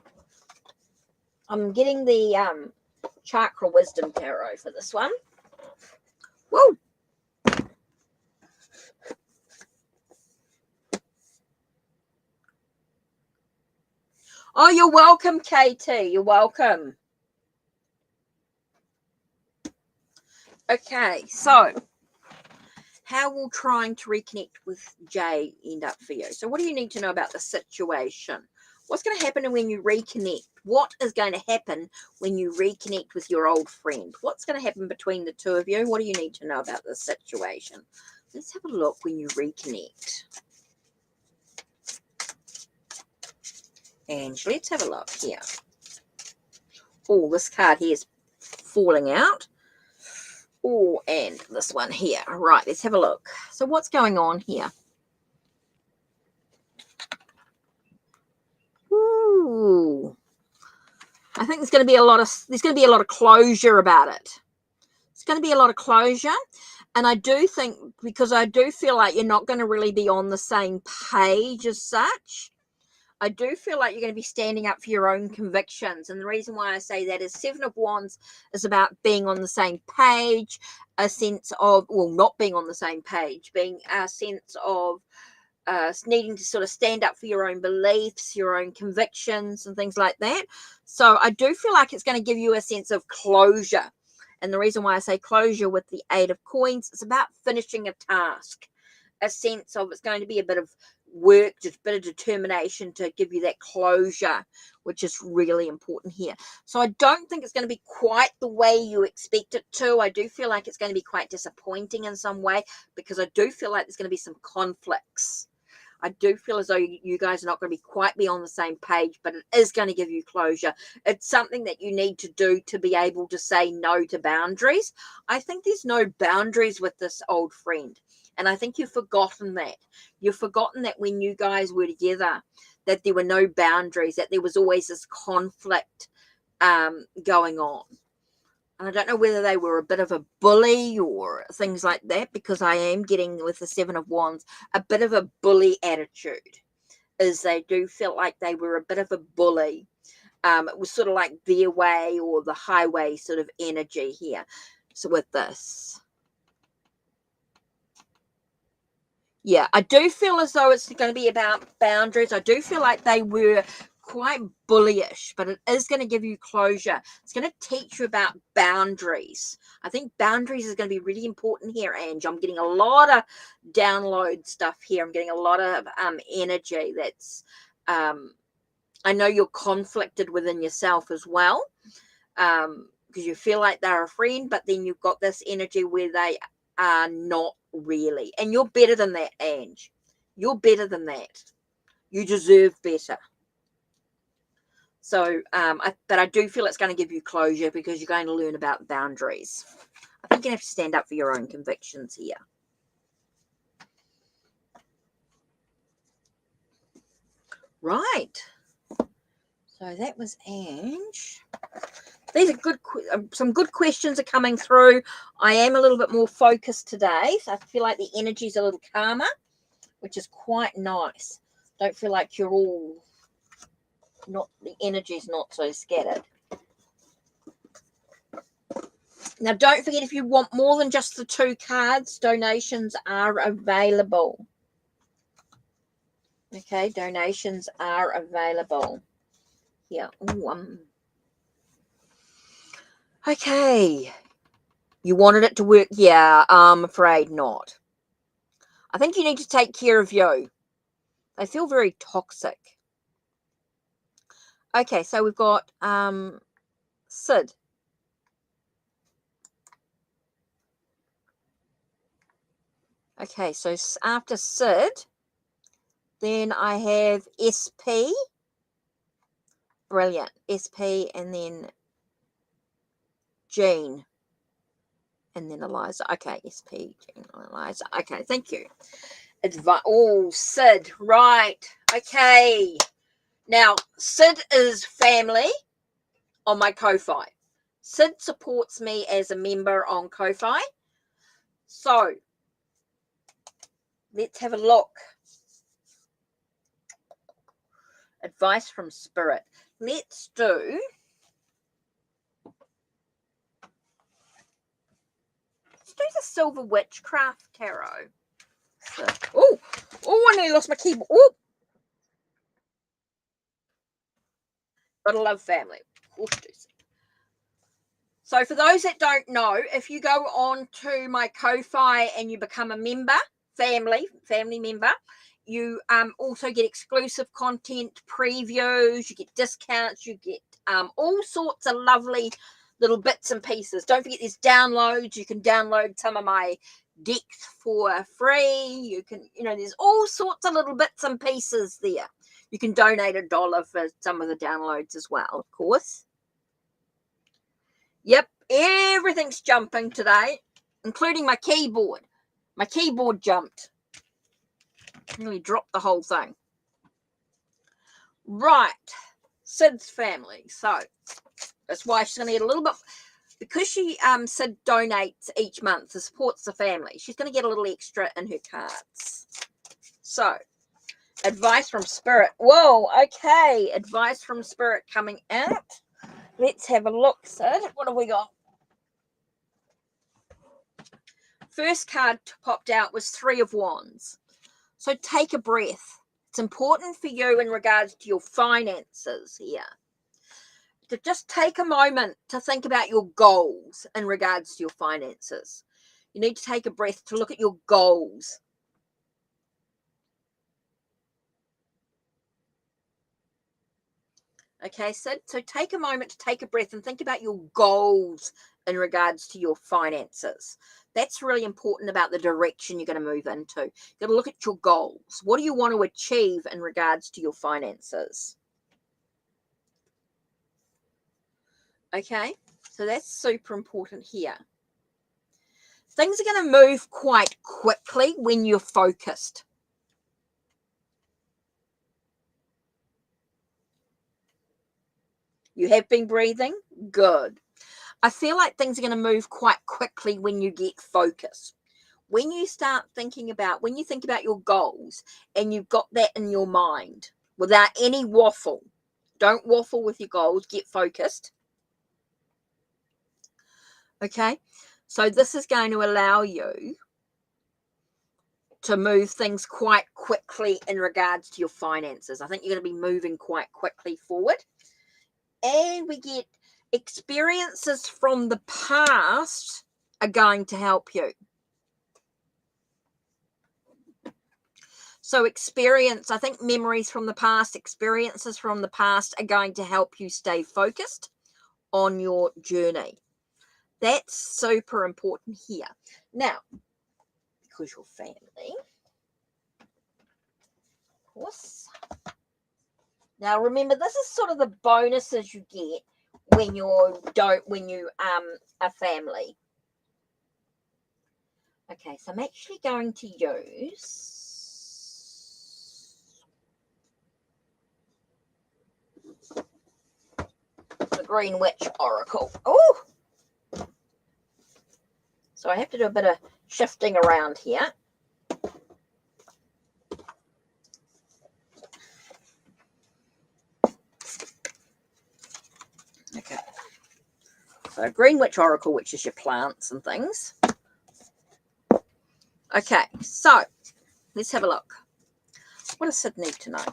I'm getting the chakra wisdom tarot for this one. Whoa. Oh, you're welcome, KT. You're welcome. Okay, so how will trying to reconnect with Jay end up for you? So what do you need to know about the situation? What's going to happen when you reconnect? What is going to happen when you reconnect with your old friend? What's going to happen between the two of you? What do you need to know about this situation? Let's have a look when you reconnect. And let's have a look here. Oh, this card here is falling out. Oh, and this one here. Right, let's have a look. So what's going on here? Ooh. I think there's going to be a lot of closure about it. It's going to be a lot of closure. And I do think, because I do feel like you're not going to really be on the same page as such. I do feel like you're going to be standing up for your own convictions. And the reason why I say that is Seven of Wands is about being on the same page, a sense of, well, not being on the same page, being a sense of needing to sort of stand up for your own beliefs, your own convictions and things like that. So I do feel like it's going to give you a sense of closure. And the reason why I say closure with the Eight of Coins, it's about finishing a task, a sense of it's going to be a bit of work, just a bit of determination to give you that closure, which is really important here. So I don't think it's going to be quite the way you expect it to. I do feel like it's going to be quite disappointing in some way, because I do feel like there's going to be some conflicts. I do feel as though you guys are not going to quite be on the same page, but it is going to give you closure. It's something that you need to do to be able to say no to boundaries. I think there's no boundaries with this old friend. And I think you've forgotten that. You've forgotten that when you guys were together, that there were no boundaries, that there was always this conflict going on. And I don't know whether they were a bit of a bully or things like that, because I am getting, with the Seven of Wands, a bit of a bully attitude. Is they do feel like they were a bit of a bully. It was sort of like their way or the highway sort of energy here. So with this. Yeah, I do feel as though it's going to be about boundaries. I do feel like they were quite bullyish, but it is going to give you closure. It's going to teach you about boundaries. I think boundaries is going to be really important here, Ange. I'm getting a lot of download stuff here. I'm getting a lot of energy that's, I know you're conflicted within yourself as well, because you feel like they're a friend, but then you've got this energy where they are not really. And you're better than that, Ange. You're better than that. You deserve better. So, but I do feel it's going to give you closure, because you're going to learn about boundaries. I think you have to stand up for your own convictions here. Right. So that was Ange. These are good. Some good questions are coming through. I am a little bit more focused today, so I feel like the energy's a little calmer, which is quite nice. Don't feel like you're all not, the energy's not so scattered. Now, don't forget, if you want more than just the 2 cards, donations are available. Okay, donations are available. Here. Ooh, okay. You wanted it to work? Yeah, I'm afraid not. I think you need to take care of you. They feel very toxic. Okay, so we've got Sid. Okay, so after Sid, then I have SP. Brilliant. SP, and then Jean. And then Eliza. Okay, SP, Jean, Eliza. Okay, thank you. Oh, Sid. Right. Okay. Now, Sid is family on my Ko-Fi. Sid supports me as a member on Ko-Fi. So, let's have a look. Advice from Spirit. Let's do the Silver Witchcraft Tarot. So, oh, I nearly lost my keyboard. Oh, gotta love family. So for those that don't know, if you go on to my Ko-Fi and you become a member, family member, you also get exclusive content, previews, you get discounts, you get all sorts of lovely little bits and pieces. Don't forget there's downloads. You can download some of my decks for free. You can, there's all sorts of little bits and pieces there. You can donate $1 for some of the downloads as well, of course. Yep, everything's jumping today, including my keyboard. My keyboard jumped. Nearly dropped the whole thing. Right, Sid's family. So that's why she's going to get a little bit, because she Sid donates each month to supports the family. She's going to get a little extra in her cards. So, advice from Spirit. Whoa, okay, advice from Spirit coming out. Let's have a look, Sid. What have we got? First card popped out was 3 of Wands. So take a breath. It's important for you in regards to your finances here. To just take a moment to think about your goals in regards to your finances. You need to take a breath to look at your goals. Okay, Sid? So take a moment to take a breath and think about your goals in regards to your finances. That's really important about the direction you're going to move into. You've got to look at your goals. What do you want to achieve in regards to your finances? Okay, so that's super important here. Things are going to move quite quickly when you're focused. You have been breathing? Good. I feel like things are going to move quite quickly when you get focused. When you start thinking about, when you think about your goals and you've got that in your mind without any waffle, don't waffle with your goals, get focused. Okay, so this is going to allow you to move things quite quickly in regards to your finances. I think you're going to be moving quite quickly forward. And we get experiences from the past are going to help you. So I think memories from the past, experiences from the past are going to help you stay focused on your journey. That's super important here. Now, because your family, of course. Now, remember, this is sort of the bonuses you get when you are family. Okay, so I'm actually going to use the Green Witch Oracle. Oh! So I have to do a bit of shifting around here. Okay. So Green Witch Oracle, which is your plants and things. Okay, so let's have a look. What does Sid need to know?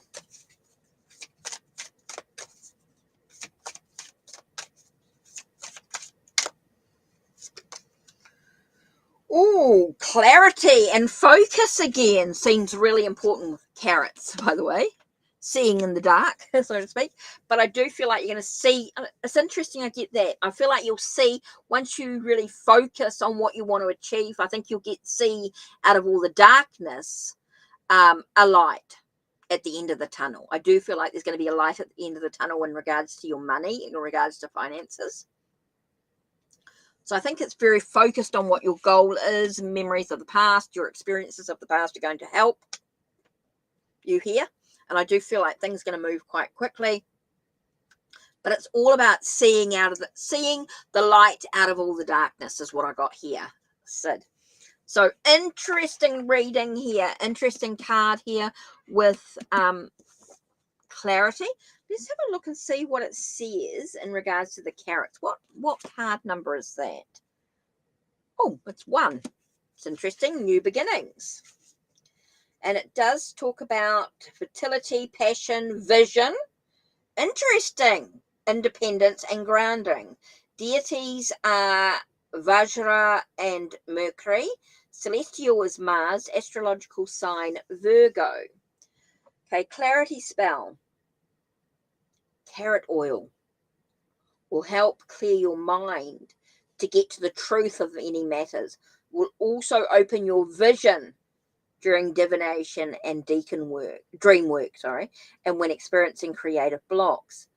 Oh, clarity and focus again seems really important with carrots, by the way. Seeing in the dark, so to speak. But I do feel like you're going to see, it's interesting I get that. I feel like you'll see, once you really focus on what you want to achieve, I think you'll see out of all the darkness, a light at the end of the tunnel. I do feel like there's going to be a light at the end of the tunnel in regards to your money, in regards to finances. So I think it's very focused on what your goal is, memories of the past, your experiences of the past are going to help you here. And I do feel like things are going to move quite quickly. But it's all about seeing the light out of all the darkness is what I got here, Sid. So interesting reading here, interesting card here with clarity. Let's have a look and see what it says in regards to the carrots. What card number is that? Oh, it's 1. It's interesting. New beginnings. And it does talk about fertility, passion, vision. Interesting. Independence and grounding. Deities are Vajra and Mercury. Celestial is Mars. Astrological sign Virgo. Okay, clarity spell. Carrot oil will help clear your mind to get to the truth of any matters. Will also open your vision during divination and dream work, and when experiencing creative blocks.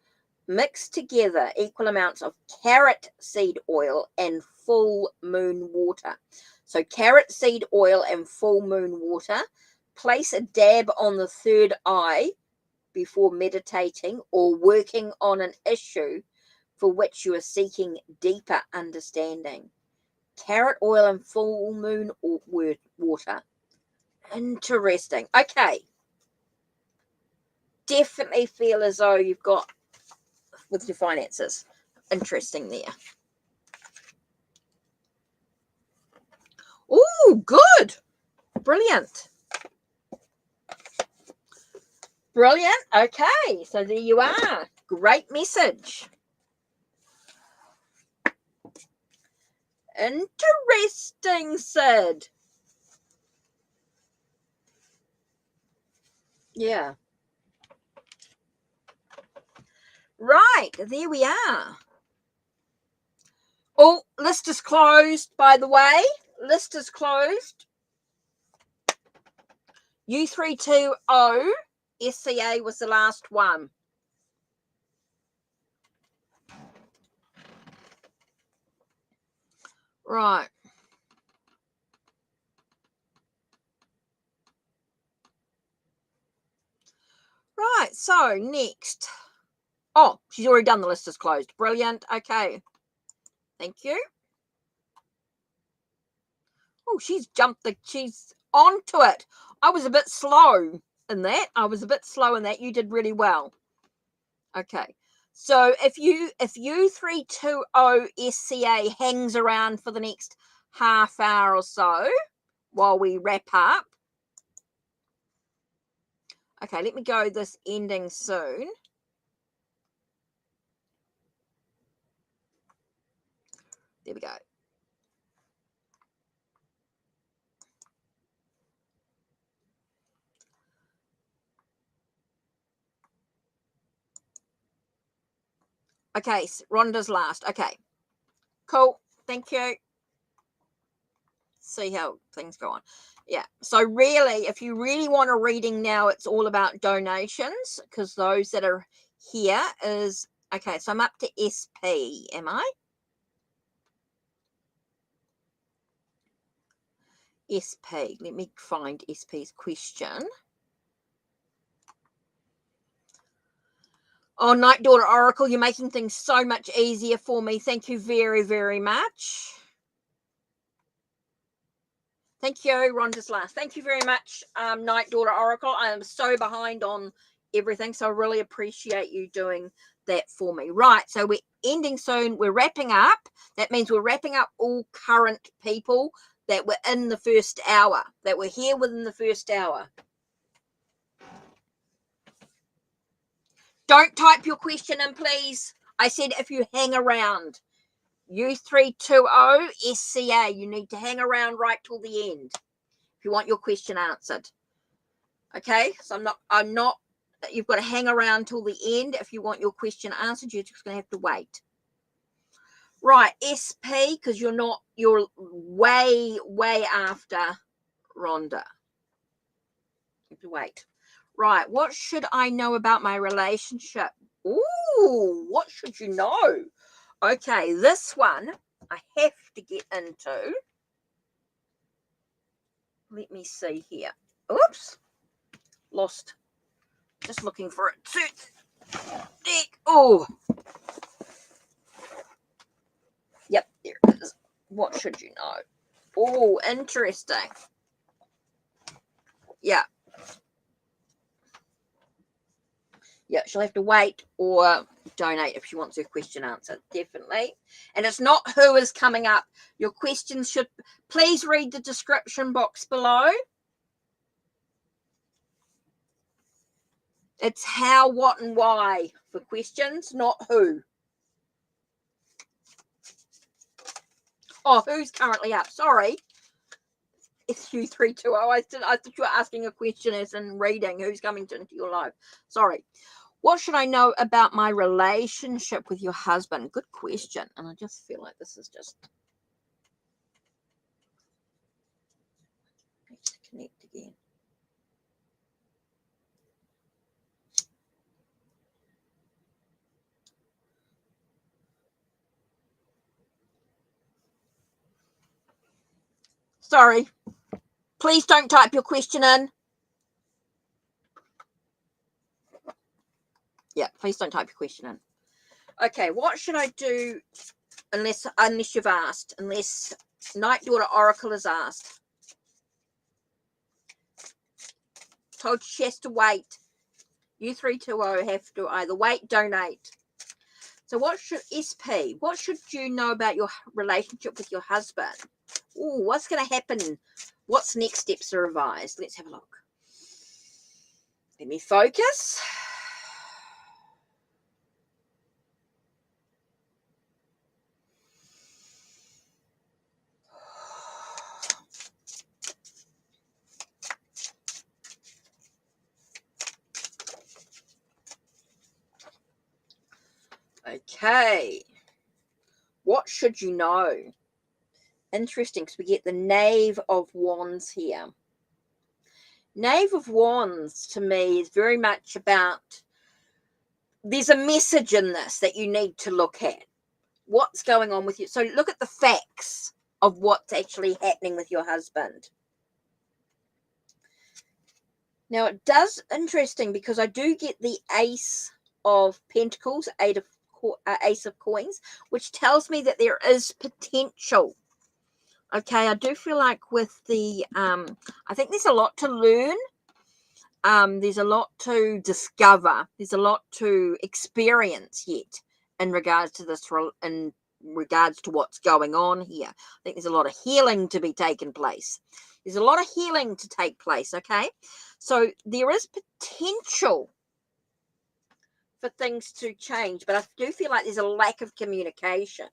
Mix together equal amounts of carrot seed oil and full moon water. So carrot seed oil and full moon water. Place a dab on the third eye before meditating or working on an issue for which you are seeking deeper understanding. Carrot oil and full moon water. Interesting. Okay. Definitely feel as though you've got with your finances. Interesting there. Oh, good. Brilliant. Brilliant. Okay. So there you are. Great message. Interesting, Sid. Yeah. Right. There we are. Oh, list is closed, by the way. List is closed. U320 SCA was the last one. Right. Right, so next. Oh, she's already done the list is closed. Brilliant. Okay. Thank you. Oh, she's onto it. I was a bit slow in that. You did really well. Okay. So if U320 SCA hangs around for the next half hour or so while we wrap up. Okay, let me go this ending soon. There we go. Okay, Rhonda's last. Okay, cool. Thank you. See how things go on. Yeah, so really, if you really want a reading now, it's all about donations, because those that are here is, okay, so I'm up to SP, am I? SP, let me find SP's question. Oh, Night Daughter Oracle, you're making things so much easier for me. Thank you very, very much. Thank you, Rhonda's last. Thank you very much, Night Daughter Oracle. I am so behind on everything, so I really appreciate you doing that for me. Right, so we're ending soon. We're wrapping up. That means we're wrapping up all current people that were in the first hour, that were here within the first hour. Don't type your question in, please. I said if you hang around. U320 SCA, you need to hang around right till the end if you want your question answered. Okay, so I'm not, you've got to hang around till the end if you want your question answered. You're just going to have to wait. Right, SP, because you're way after Rhonda. You have to wait. Right, what should I know about my relationship? Ooh, what should you know? Okay, this one I have to get into. Let me see here. Oops. Lost. Just looking for it. Oh. Yep, there it is. What should you know? Oh, interesting. Yeah. Yeah, she'll have to wait or donate if she wants her question answered. Definitely. And it's not who is coming up. Your questions should... Please read the description box below. It's how, what, and why for questions, not who. Oh, who's currently up? Sorry. It's U320. I thought you were asking a question as in reading who's coming into your life. Sorry. What should I know about my relationship with your husband? Good question. And I just feel like this is just... Let's connect again. Sorry. Please don't type your question in. Yeah, please don't type your question in. Okay, what should I do unless you've asked? Unless Night Daughter Oracle has asked. Told she has to wait. U320 have to either wait, donate. So what should SP? What should you know about your relationship with your husband? Oh, what's going to happen? What's next steps are revised? Let's have a look. Let me focus. Okay. What should you know? Interesting, because we get the Knave of Wands here. Knave of Wands to me is very much about, there's a message in this that you need to look at. What's going on with you? So look at the facts of what's actually happening with your husband. Now it does, interesting, because I do get the Ace of Pentacles, Ace of Coins, which tells me that there is potential. Okay, I do feel like with the, I think there's a lot to learn. There's a lot to discover. There's a lot to experience yet in regards to this, in regards to what's going on here. I think there's a lot of healing to be taking place. There's a lot of healing to take place, okay? So there is potential for things to change, but I do feel like there's a lack of communication.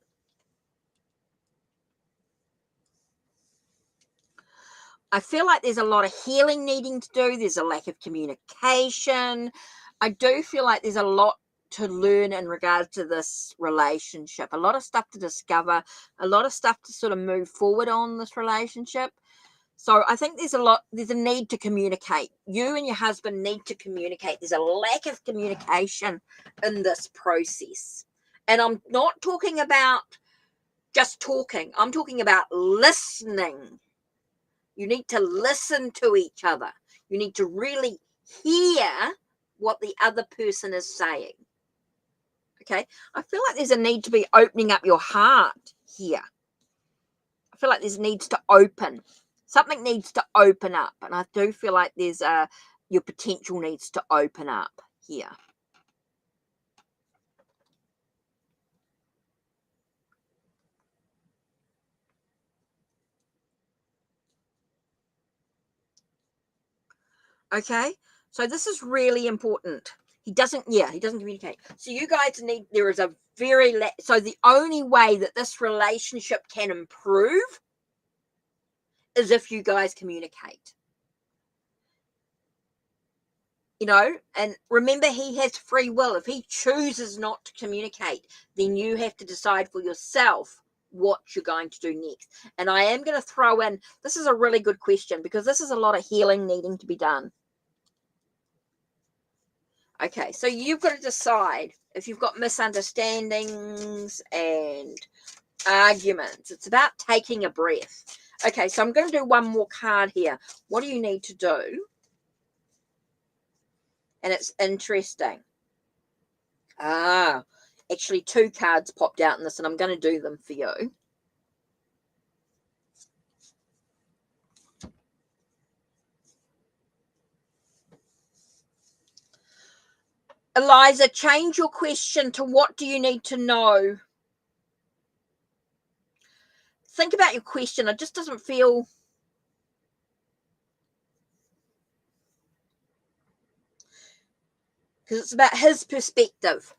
I feel like there's a lot of healing needing to do. There's a lack of communication. I do feel like there's a lot to learn in regards to this relationship. A lot of stuff to discover. A lot of stuff to sort of move forward on this relationship. So I think there's a need to communicate. You and your husband need to communicate. There's a lack of communication in this process. And I'm not talking about just talking. I'm talking about listening. You need to listen to each other. You need to really hear what the other person is saying. Okay? I feel like there's a need to be opening up your heart here. I feel like there's needs to open. Something needs to open up. And I do feel like there's your potential needs to open up here. Okay, so this is really important. He doesn't communicate. So you guys need, there is a very, so the only way that this relationship can improve is if you guys communicate. You know, and remember, he has free will. If he chooses not to communicate, then you have to decide for yourself what you're going to do next. And I am going to throw in, this is a really good question because this is a lot of healing needing to be done. Okay, so you've got to decide if you've got misunderstandings and arguments. It's about taking a breath. Okay, so I'm going to do one more card here. What do you need to do? And it's interesting. Actually 2 cards popped out in this, and I'm going to do them for you. Eliza, change your question to what do you need to know? Think about your question. It just doesn't feel... because it's about his perspective.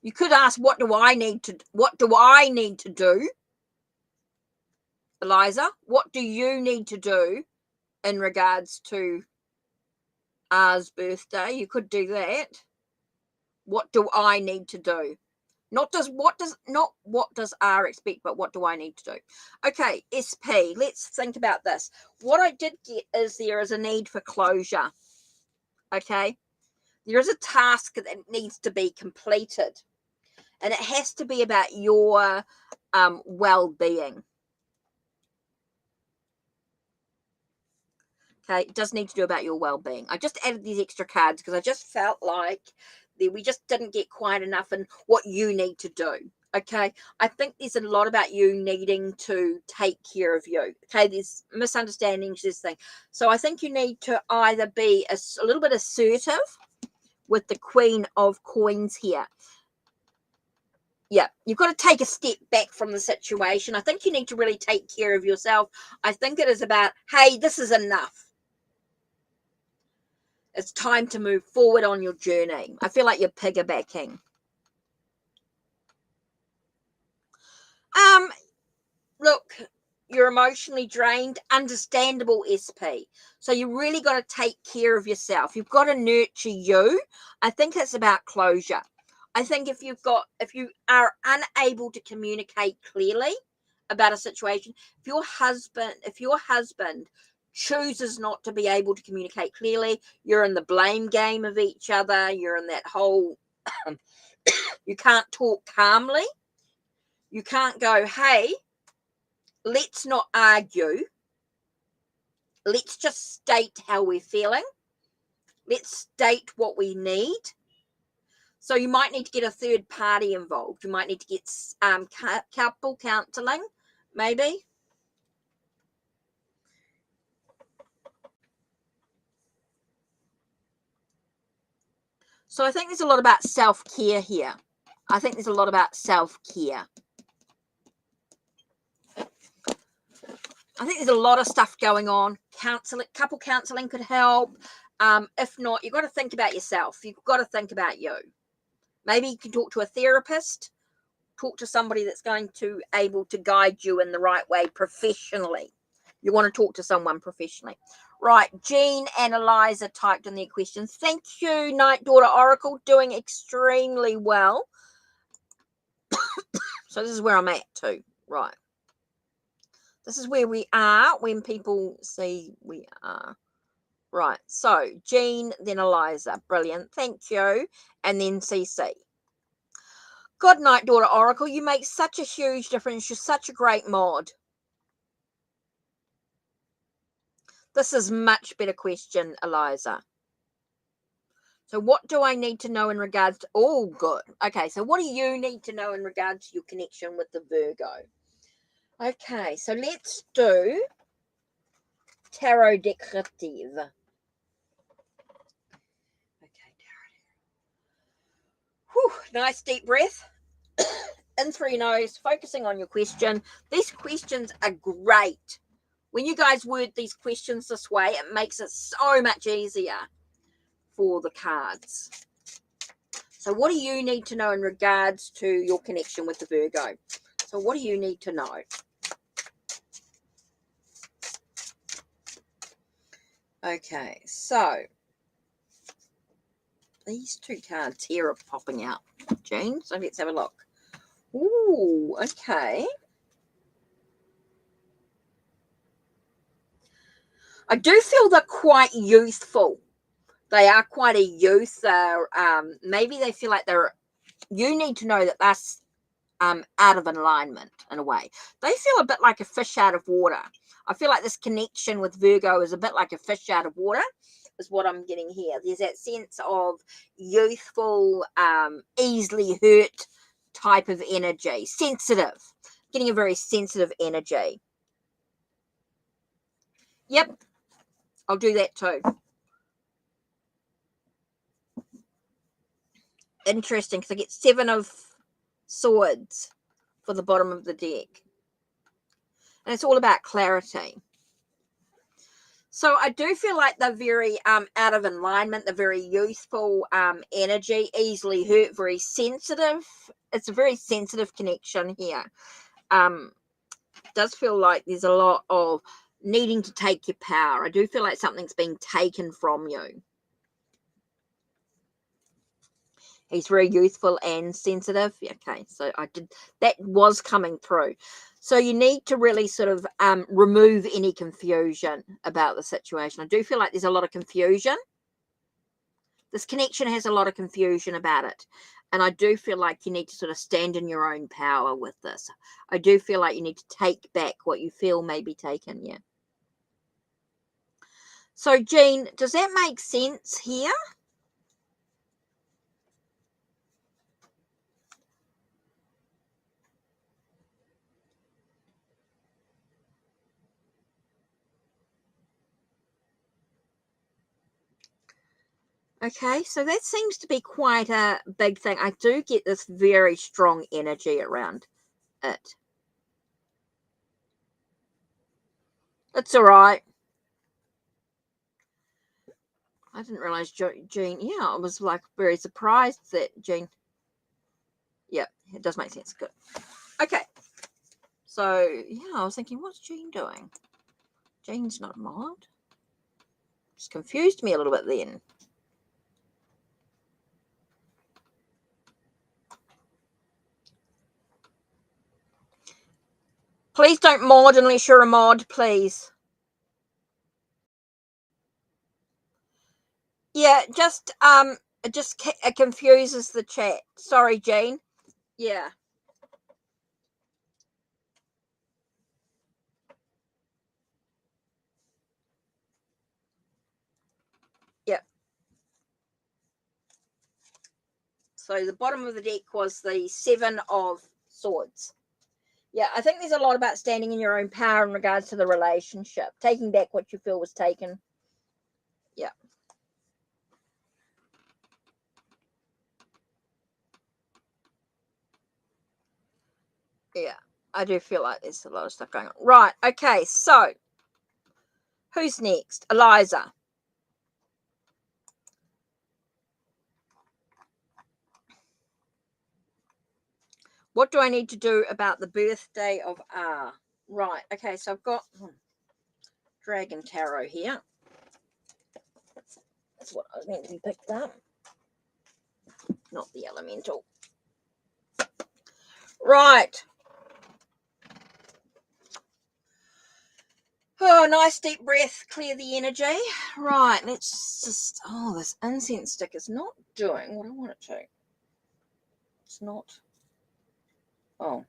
You could ask, what do I need to do? Eliza, what do you need to do in regards to R's birthday? You could do that. What do I need to do? Not what does R expect, but what do I need to do? Okay, SP, let's think about this. What I did get is there is a need for closure. Okay, there is a task that needs to be completed, and it has to be about your well-being. Okay, it does need to do about your well-being. I just added these extra cards because I just felt like we just didn't get quite enough in what you need to do. Okay, I think there's a lot about you needing to take care of you. Okay, there's misunderstandings, this thing. So I think you need to either be a little bit assertive with the Queen of Coins here. Yeah, you've got to take a step back from the situation. I think you need to really take care of yourself. I think it is about, hey, this is enough. It's time to move forward on your journey. I feel like you're piggybacking. Look, you're emotionally drained, understandable, SP. So you really got to take care of yourself. You've got to nurture you. I think it's about closure. I think if you are unable to communicate clearly about a situation, if your husband chooses not to be able to communicate clearly, you're in the blame game of each other. You're in that whole, you can't talk calmly. You can't go, hey, let's not argue. Let's just state how we're feeling. Let's state what we need. So you might need to get a third party involved. You might need to get couple counseling, maybe. So I think there's a lot about self-care here. I think there's a lot about self-care. I think there's a lot of stuff going on. Couple counseling could help. If not, you've got to think about yourself. You've got to think about you. Maybe you can talk to a therapist. Talk to somebody that's going to able to guide you in the right way professionally. You want to talk to someone professionally. Right, Jean and Eliza typed in their questions. Thank you, Night Daughter Oracle, doing extremely well. So this is where I'm at too. Right. This is where we are when people see we are. Right, so Jean, then Eliza. Brilliant, thank you. And then CC. Good night, Daughter Oracle. You make such a huge difference. You're such a great mod. This is much better question, Eliza. So what do I need to know in regards to... Oh, good. Okay, so what do you need to know in regards to your connection with the Virgo? Okay, so let's do Tarot Declarative. Okay, Tarot. Whew, nice deep breath. in through your nose, focusing on your question. These questions are great. When you guys word these questions this way, it makes it so much easier for the cards. So what do you need to know in regards to your connection with the Virgo? So what do you need to know? Okay, so these two cards here are popping out, Jean. So let's have a look. Ooh, okay. I do feel they're quite youthful. They are quite a youth. Maybe they feel like they're. You need to know that that's out of alignment in a way. They feel a bit like a fish out of water. I feel like this connection with Virgo is a bit like a fish out of water, is what I'm getting here. There's that sense of youthful, easily hurt type of energy, sensitive, getting a very sensitive energy. Yep, I'll do that too. Interesting, because I get 7 of Swords for the bottom of the deck. And it's all about clarity. So I do feel like they're very out of alignment. They're very youthful energy, easily hurt, very sensitive. It's a very sensitive connection here. Does feel like there's a lot of needing to take your power. I do feel like something's being taken from you. He's very youthful and sensitive. Okay, so that was coming through. So you need to really sort of remove any confusion about the situation. I do feel like there's a lot of confusion. This connection has a lot of confusion about it. And I do feel like you need to sort of stand in your own power with this. I do feel like you need to take back what you feel may be taken, yeah. So, Jean, does that make sense here? Okay, so that seems to be quite a big thing. I do get this very strong energy around it. It's all right. I didn't realize Jean, yeah, I was like very surprised that Jean, yeah, it does make sense. Good. Okay. So, yeah, I was thinking, what's Jean doing? Jean's not a mod. Just confused me a little bit then. Please don't mod unless you're a mod, please. Yeah, it confuses the chat. Sorry, Jean. Yeah. Yeah. So the bottom of the deck was the 7 of Swords. Yeah, I think there's a lot about standing in your own power in regards to the relationship, taking back what you feel was taken. Yeah. Yeah, I do feel like there's a lot of stuff going on. Right, okay, so who's next? Eliza. What do I need to do about the birthday of R? Right, okay, so I've got Dragon Tarot here. That's what I was meant to be picked up. Not the elemental. Right. Oh, nice deep breath. Clear the energy. Right, let's just... Oh, this incense stick is not doing what I want it to. It's not... Oh.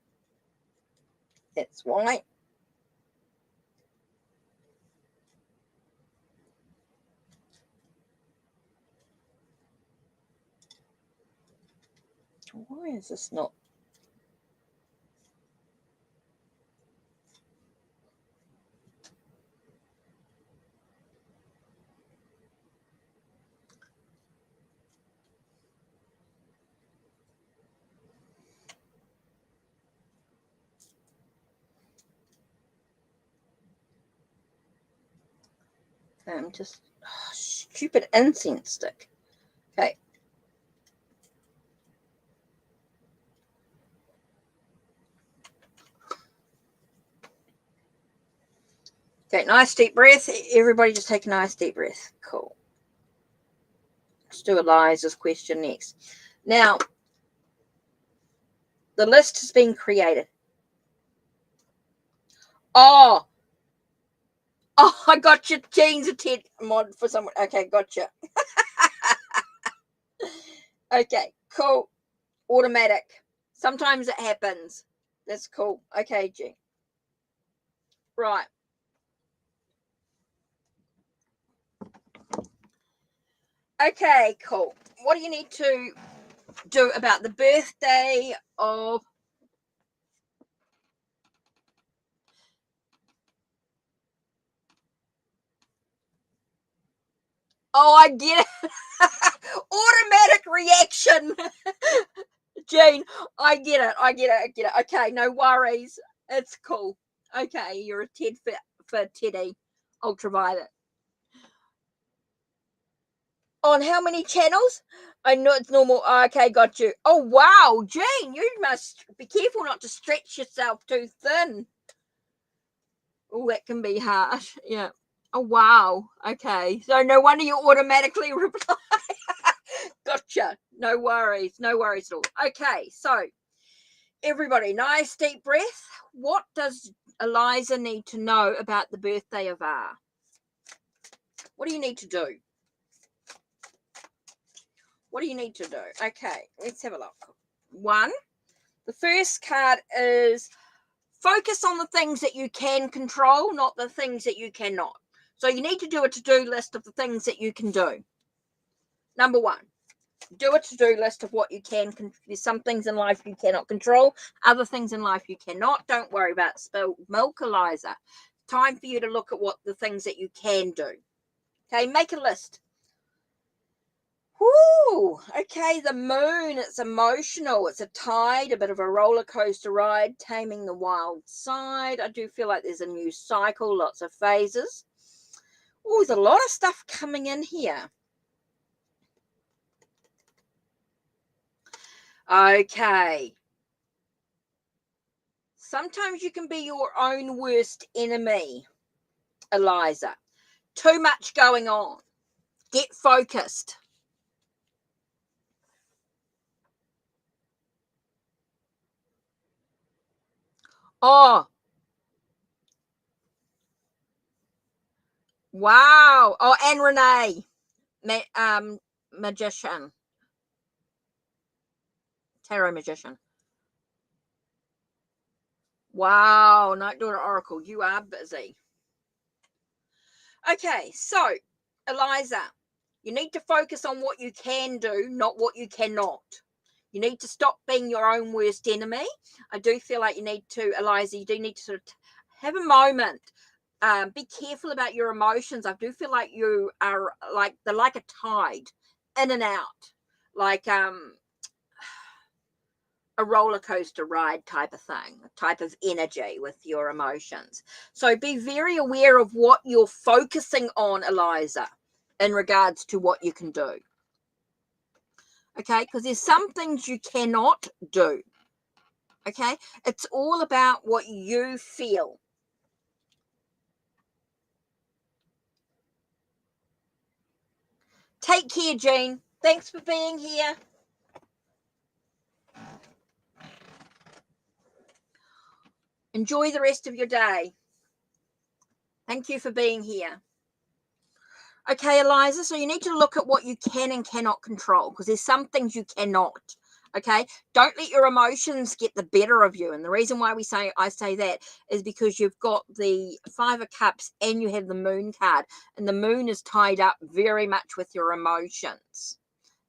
That's why. Why is this not... Just stupid incense stick. Okay. Okay, nice deep breath. Everybody just take a nice deep breath. Cool. Let's do Eliza's question next. Now, the list has been created. Oh, I got you. Jean's a TED mod for someone. Okay, gotcha. Okay, cool. Automatic. Sometimes it happens. That's cool. Okay, Jean. Right. Okay, cool. What do you need to do about the birthday of... Oh, I get it. Automatic reaction. Jean, I get it. Okay, no worries. It's cool. Okay, you're a TED for Teddy Ultraviolet. On how many channels? I know it's normal. Okay, got you. Oh, wow, Jean, you must be careful not to stretch yourself too thin. Oh, that can be harsh. Yeah. Oh, wow. Okay. So no wonder you automatically reply. Gotcha. No worries. No worries at all. Okay. So everybody, nice deep breath. What does Eliza need to know about the birthday of R? What do you need to do? What do you need to do? Okay. Let's have a look. One. The first card is focus on the things that you can control, not the things that you cannot. So you need to do a to-do list of the things that you can do. Number one, do a to-do list of what you can. There's some things in life you cannot control. Other things in life you cannot. Don't worry about spilled milk, Eliza. Time for you to look at what the things that you can do. Okay, make a list. Whoo, okay, the moon, it's emotional. It's a tide, a bit of a roller coaster ride, taming the wild side. I do feel like there's a new cycle, lots of phases. Oh, there's a lot of stuff coming in here. Okay. Sometimes you can be your own worst enemy, Eliza. Too much going on. Get focused. Oh, wow. Oh, and Renee, magician, tarot magician. Wow, Night Daughter Oracle, you are busy. Okay, so, Eliza, you need to focus on what you can do, not what you cannot. You need to stop being your own worst enemy. I do feel like you need to, Eliza, you do need to sort of have a moment. Be careful about your emotions. I do feel like you are they're like a tide, in and out, like a roller coaster ride type of thing, type of energy with your emotions. So be very aware of what you're focusing on, Eliza, in regards to what you can do. Okay, because there's some things you cannot do. Okay, it's all about what you feel. Take care, Jean. Thanks for being here. Enjoy the rest of your day. Thank you for being here. Okay, Eliza, so you need to look at what you can and cannot control, because there's some things you cannot. Okay, don't let your emotions get the better of you. And the reason why I say that is because you've got the Five of Cups and you have the Moon card, and the Moon is tied up very much with your emotions.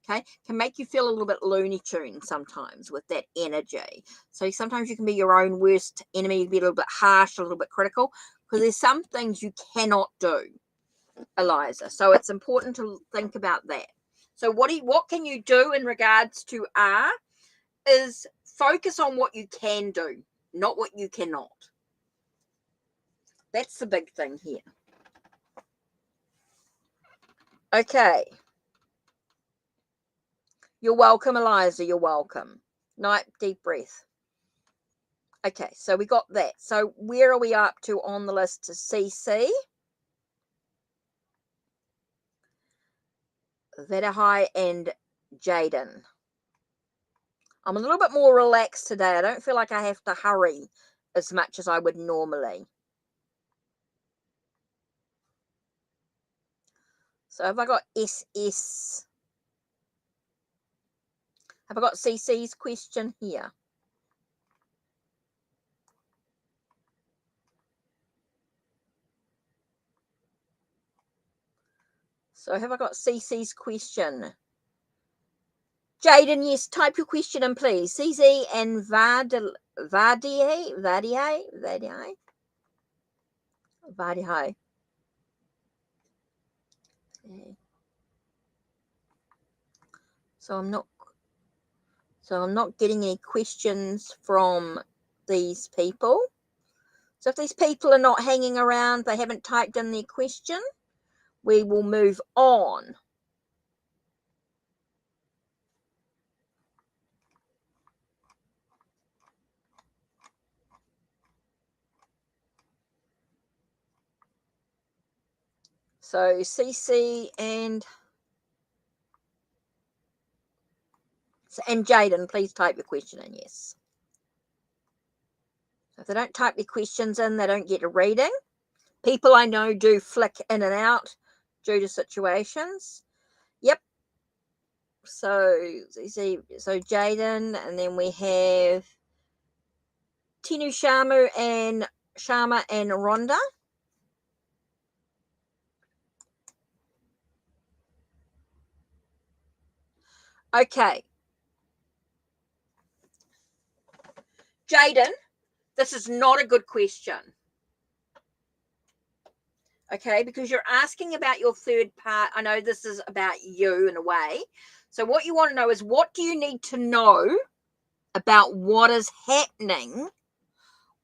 Okay, can make you feel a little bit Looney Tune sometimes with that energy. So sometimes you can be your own worst enemy, be a little bit harsh, a little bit critical, because there's some things you cannot do, Eliza. So it's important to think about that. So what can you do in regards to R is focus on what you can do, not what you cannot. That's the big thing here. Okay. You're welcome, Eliza. You're welcome. Night, deep breath. Okay, so we got that. So where are we up to on the list to CC? Vedahai and Jaden. I'm a little bit more relaxed today. I don't feel like I have to hurry as much as I would normally. So have I got SS? Have I got CC's question here? So have I got CC's question? Jaden, yes, type your question in, please. CC and Vardie. So I'm not getting any questions from these people. So if these people are not hanging around, they haven't typed in their question, we will move on. So CC and Jaden, please type your question in, yes. If they don't type their questions in, they don't get a reading. People I know do flick in and out due to situations. Yep. So Jaden, and then we have Tinu Sharma and Rhonda. Okay. Jaden, this is not a good question. Okay, because you're asking about your third part. I know this is about you in a way. So what you want to know is, what do you need to know about what is happening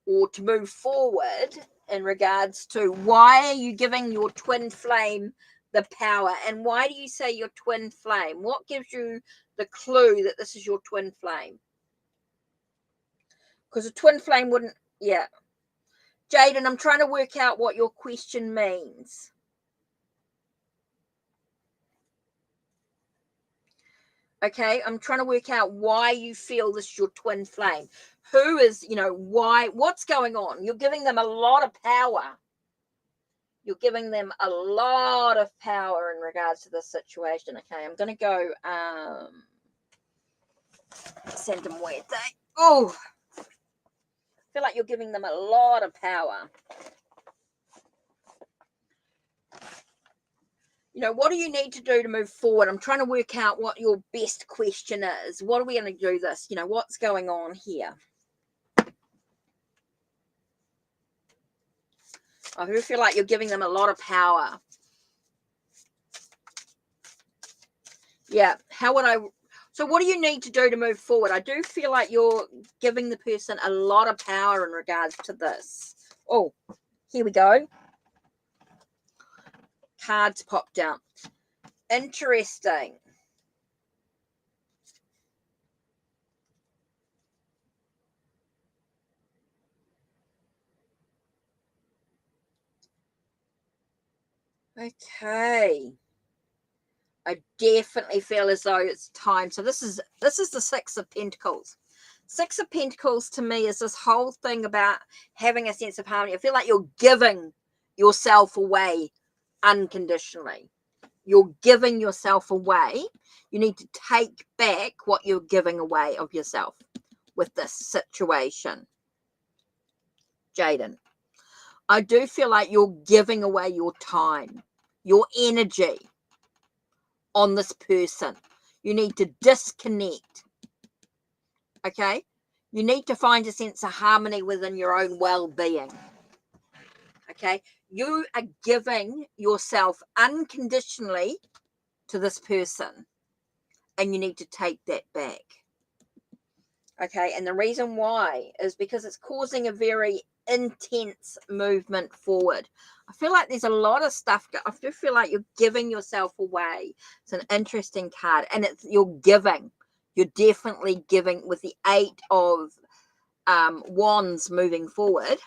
or to move forward in regards to why are you giving your twin flame the power? And why do you say your twin flame? What gives you the clue that this is your twin flame? Because a twin flame wouldn't, yeah. Jaden, I'm trying to work out what your question means. Okay, I'm trying to work out why you feel this is your twin flame. Who is, why, what's going on? You're giving them a lot of power. You're giving them a lot of power in regards to this situation. Okay, I'm going to go send them where they, oh, I feel like you're giving them a lot of power. What do you need to do to move forward? I'm trying to work out what your best question is. What are we going to do this? What's going on here? I do feel like you're giving them a lot of power. Yeah. So what do you need to do to move forward? I do feel like you're giving the person a lot of power in regards to this. Oh, here we go. Cards popped out. Interesting. Okay. I definitely feel as though it's time. So this is the Six of Pentacles. Six of Pentacles to me is this whole thing about having a sense of harmony. I feel like you're giving yourself away unconditionally. You're giving yourself away. You need to take back what you're giving away of yourself with this situation. Jaden, I do feel like you're giving away your time, your energy on this person. You need to disconnect. Okay? You need to find a sense of harmony within your own well-being. Okay? You are giving yourself unconditionally to this person, and you need to take that back. Okay? And the reason why is because it's causing a very intense movement forward. I feel like there's a lot of stuff. I do feel like you're giving yourself away. It's an interesting card, and you're giving. You're definitely giving with the 8 of Wands moving forward.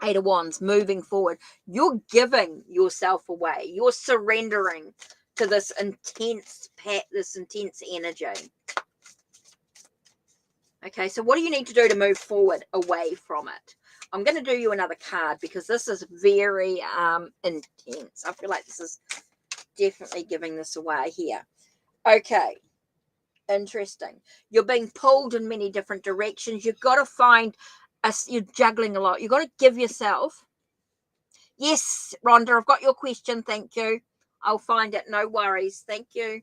8 of Wands moving forward. You're giving yourself away. You're surrendering to this intense energy. Okay, so what do you need to do to move forward away from it? I'm going to do you another card because this is very intense. I feel like this is definitely giving this away here. Okay, interesting. You're being pulled in many different directions. You've got to find you're juggling a lot. You've got to give yourself. Yes, Rhonda, I've got your question. Thank you. I'll find it. No worries. Thank you.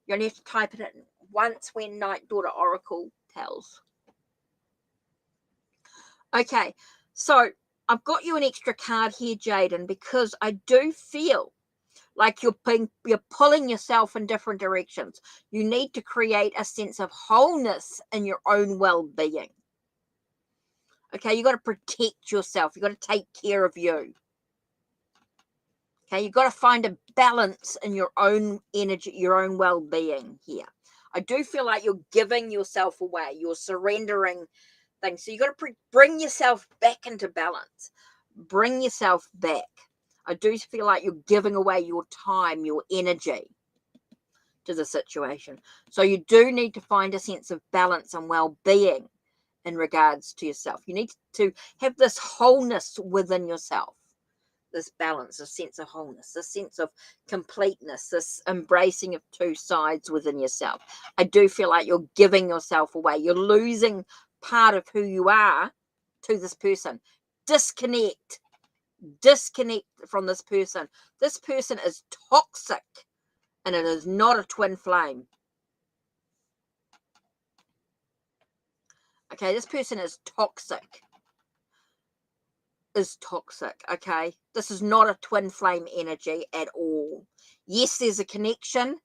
You only have to type it in once when Night Daughter Oracle tells. Okay, so I've got you an extra card here, Jaden, because I do feel like you're pulling yourself in different directions. You need to create a sense of wholeness in your own well-being. Okay, you got to protect yourself. You got to take care of you. Okay, you've got to find a balance in your own energy, your own well-being here. I do feel like you're giving yourself away. You're surrendering things. So you got to bring yourself back into balance. Bring yourself back. I do feel like you're giving away your time, your energy to the situation. So you do need to find a sense of balance and well-being in regards to yourself. You need to have this wholeness within yourself. This balance, a sense of wholeness, this sense of completeness, this embracing of two sides within yourself. I do feel like you're giving yourself away. You're losing part of who you are to this person. Disconnect from this person. This person is toxic, and it is not a twin flame. Okay, this person is toxic. Okay, this is not a twin flame energy at all. Yes, there's a connection,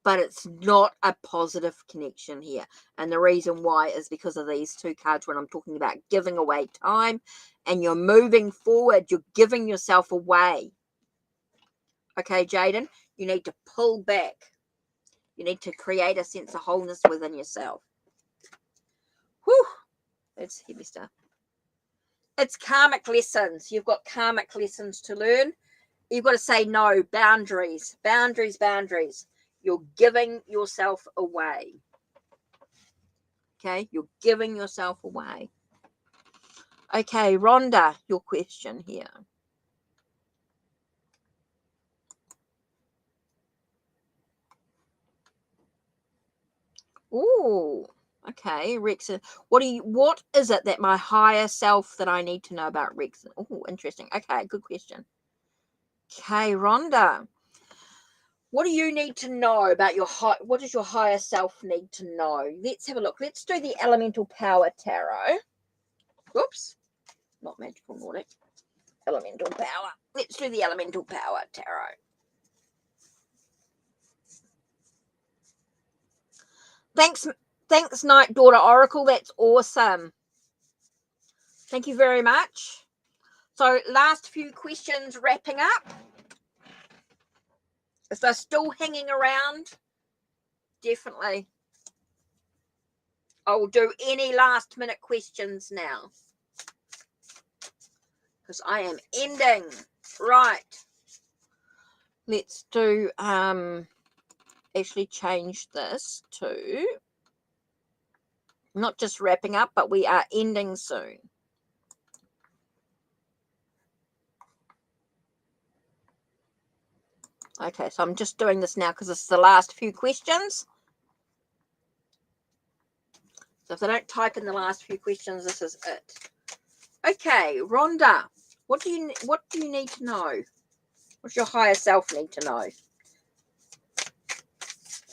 but it's not a positive connection here. And the reason why is because of these two cards when I'm talking about giving away time and you're moving forward, you're giving yourself away. Okay, Jaden, you need to pull back. You need to create a sense of wholeness within yourself. Whew, that's heavy stuff. It's karmic lessons. You've got karmic lessons to learn. You've got to say no. Boundaries. You're giving yourself away. Okay, you're giving yourself away. Okay, Rhonda, your question here. Ooh, okay, Rex. What is it that my higher self that I need to know about, Rex? Oh, interesting. Okay, good question. Okay, Rhonda. What do you need to know about what does your higher self need to know? Let's have a look. Let's do the Elemental Power Tarot. Whoops. Not Magical Nordic. Elemental Power. Let's do the Elemental Power Tarot. Thanks, Night Daughter Oracle. That's awesome. Thank you very much. So last few questions wrapping up. If they're still hanging around, definitely. I will do any last minute questions now. Because I am ending. Right. Let's do actually change this to not just wrapping up, but we are ending soon. Okay, so I'm just doing this now because it's the last few questions. So if they don't type in the last few questions, this is it. Okay, Rhonda, what do you need to know? What's your higher self need to know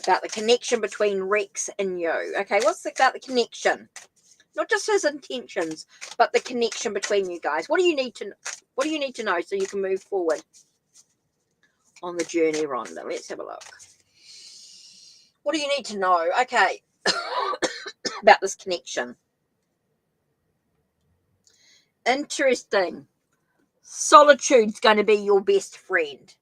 about the connection between Rex and you? Okay, what's about the connection? Not just his intentions, but the connection between you guys. What do you need to know so you can move forward on the journey, Rhonda? Let's have a look. What do you need to know? Okay, about this connection. Interesting. Solitude's going to be your best friend.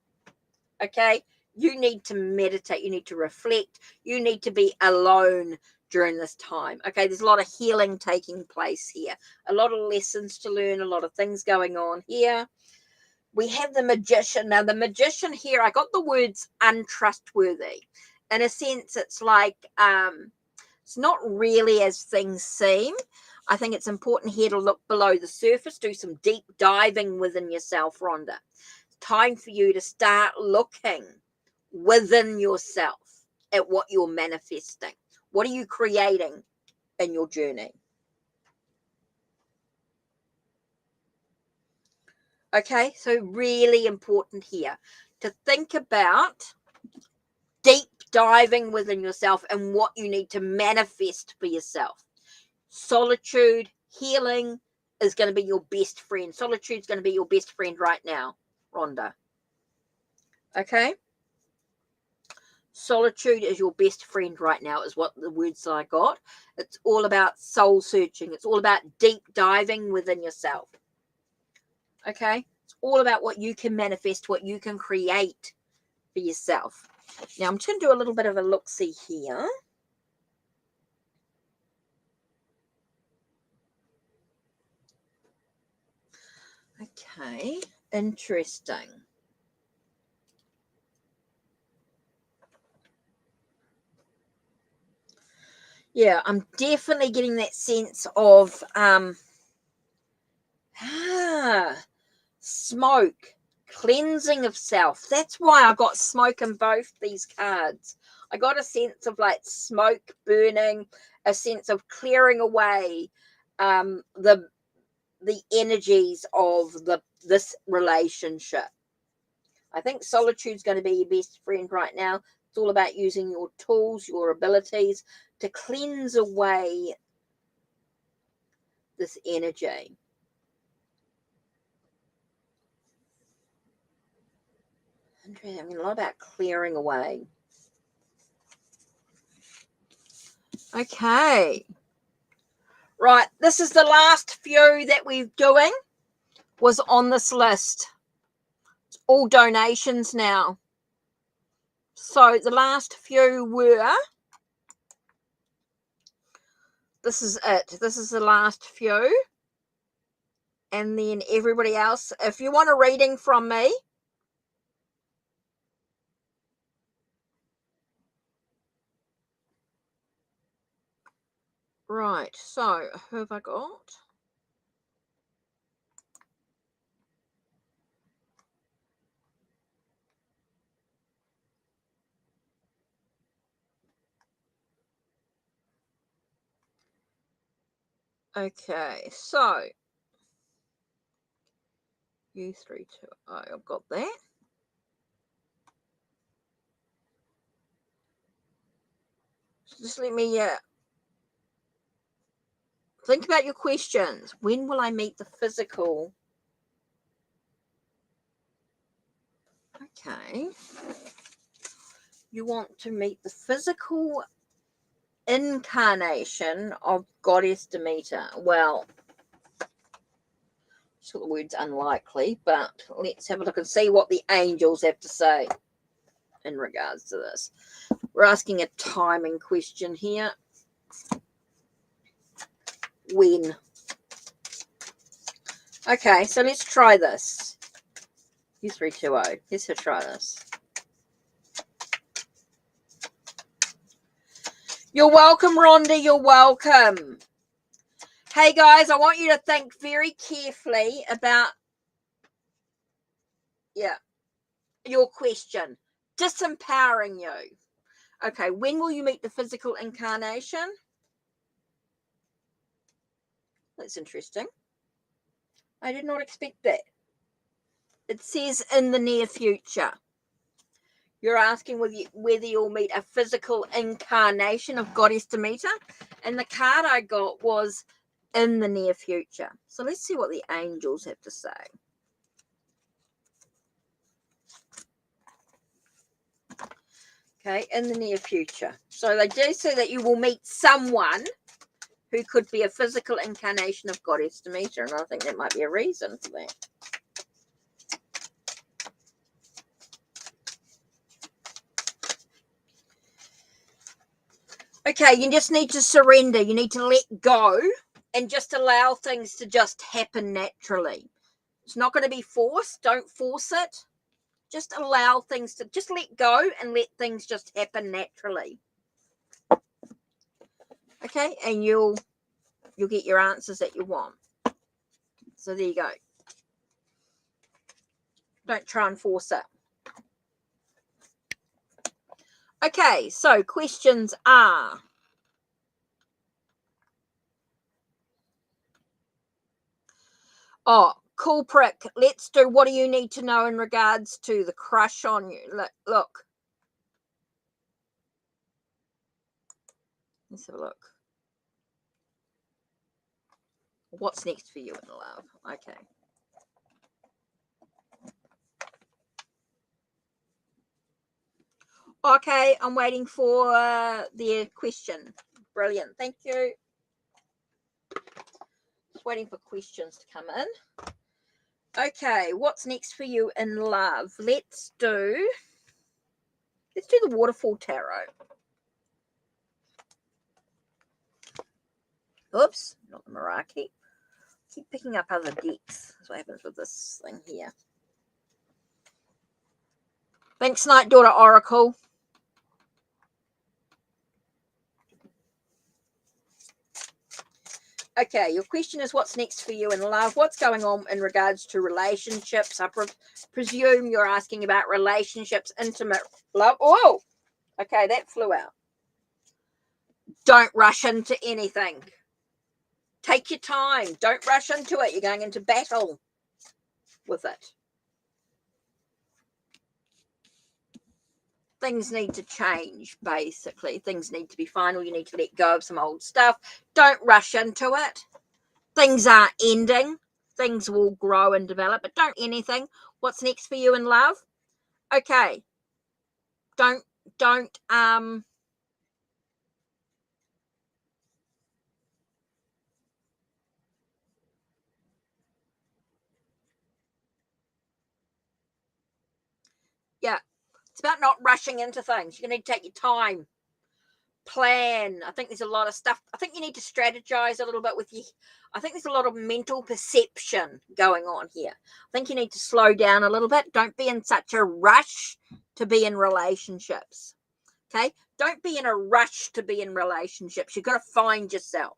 Okay? You need to meditate. You need to reflect. You need to be alone during this time. Okay? There's a lot of healing taking place here. A lot of lessons to learn. A lot of things going on here. We have the Magician. Now, the Magician here, I got the words untrustworthy. In a sense, it's like it's not really as things seem. I think it's important here to look below the surface, do some deep diving within yourself, Rhonda. It's time for you to start looking within yourself at what you're manifesting. What are you creating in your journey? Okay, so really important here to think about deep diving within yourself and what you need to manifest for yourself. Solitude, healing is going to be your best friend. Solitude is going to be your best friend right now, Rhonda. Okay? Solitude is your best friend right now, is what the words that I got. It's all about soul searching. It's all about deep diving within yourself. Okay? It's all about what you can manifest, what you can create for yourself. Now, I'm just going to do a little bit of a look-see here. Okay, interesting. Yeah, I'm definitely getting that sense of smoke, cleansing of self. That's why I got smoke in both these cards. I got a sense of like smoke burning, a sense of clearing away the energies of this relationship. I think solitude's going to be your best friend right now. It's all about using your tools, your abilities to cleanse away this energy. I mean, a lot about clearing away. Okay. Right, this is the last few that we're doing was on this list. It's all donations now. So the last few were, this is it. This is the last few. And then everybody else, if you want a reading from me, right, so who have I got? Okay, so U320, I've got that. So just let me think about your questions. When will I meet the physical? Okay. You want to meet the physical incarnation of Goddess Demeter. Well, so the word's unlikely, but let's have a look and see what the angels have to say in regards to this. We're asking a timing question here. When? Okay, so let's try this. U320. Let's try this. You're welcome, Rhonda. You're welcome. Hey, guys, I want you to think very carefully about, your question. Disempowering you. Okay, when will you meet the physical incarnation? That's interesting. I did not expect that. It says in the near future. You're asking whether you'll meet a physical incarnation of Goddess Demeter. And the card I got was in the near future. So let's see what the angels have to say. Okay, in the near future. So they do say that you will meet someone who could be a physical incarnation of Goddess Demeter, and I think that might be a reason for that. Okay, you just need to surrender. You need to let go and just allow things to just happen naturally. It's not going to be forced. Don't force it. Just allow things to, just let go and let things just happen naturally. Okay, and you'll get your answers that you want. So there you go. Don't try and force it. Okay, so questions are, oh, cool prick. Let's do, what do you need to know in regards to the crush on you? Look. Let's have a look. What's next for you in love? Okay. Okay, I'm waiting for the question. Brilliant. Thank you. Just waiting for questions to come in. Okay, what's next for you in love? Let's do the Waterfall Tarot. Oops, not the Meraki. Keep picking up other decks. That's what happens with this thing here. Thanks, Night Daughter Oracle. Okay, your question is what's next for you in love? What's going on in regards to relationships? I presume you're asking about relationships, intimate love. Oh, okay, that flew out. Don't rush into anything. Take your time. Don't rush into it. You're going into battle with it. Things need to change, basically. Things need to be final. You need to let go of some old stuff. Don't rush into it. Things aren't ending. Things will grow and develop, but don't anything. What's next for you in love? Okay. Don't yeah, it's about not rushing into things. You need to take your time, plan. I think there's a lot of stuff. I think you need to strategize a little bit with you. I think there's a lot of mental perception going on here. I think you need to slow down a little bit. Don't be in such a rush to be in relationships. Okay, don't be in a rush to be in relationships. You've got to find yourself.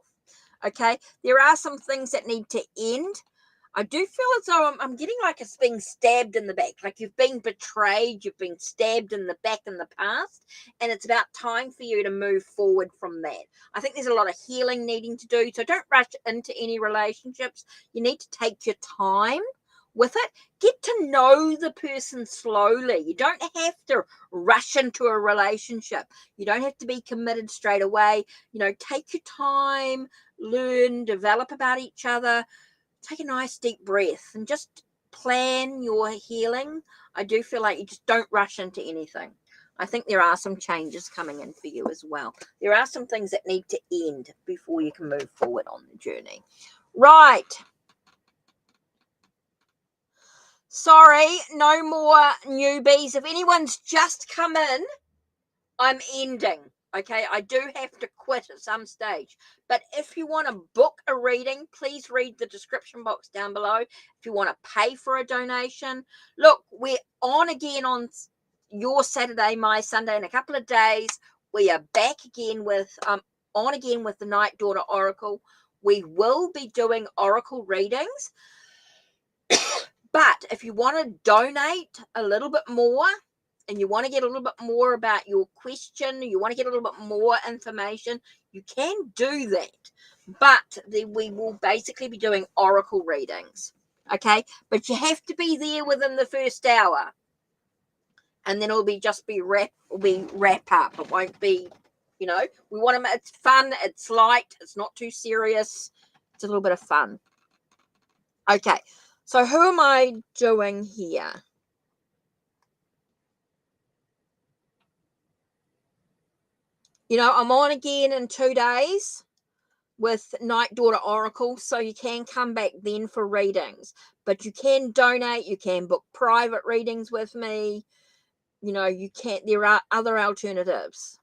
Okay, there are some things that need to end. I do feel as though I'm getting like it's being stabbed in the back, like you've been betrayed, you've been stabbed in the back in the past, and it's about time for you to move forward from that. I think there's a lot of healing needing to do, so don't rush into any relationships. You need to take your time with it. Get to know the person slowly. You don't have to rush into a relationship. You don't have to be committed straight away. You know, take your time, learn, develop about each other. Take a nice deep breath and just plan your healing. I do feel like you just don't rush into anything. I think there are some changes coming in for you as well. There are some things that need to end before you can move forward on the journey. Right. Sorry, no more newbies. If anyone's just come in, I'm ending. Okay, I do have to quit at some stage. But if you want to book a reading, please read the description box down below. If you want to pay for a donation, look, we're on again on your Saturday, my Sunday in a couple of days. We are back again with on again with the Night Daughter Oracle. We will be doing oracle readings. But if you want to donate a little bit more, and you want to get a little bit more about your question, you want to get a little bit more information, you can do that. But we will basically be doing oracle readings. Okay? But you have to be there within the first hour. And then it'll be wrap up. It won't be, you know, we want to, it's fun, it's light, it's not too serious. It's a little bit of fun. Okay. So who am I doing here? You know, I'm on again in 2 days. with Night Daughter Oracle, so you can come back then for readings, but you can donate, you can book private readings with me, you know, you can't, there are other alternatives.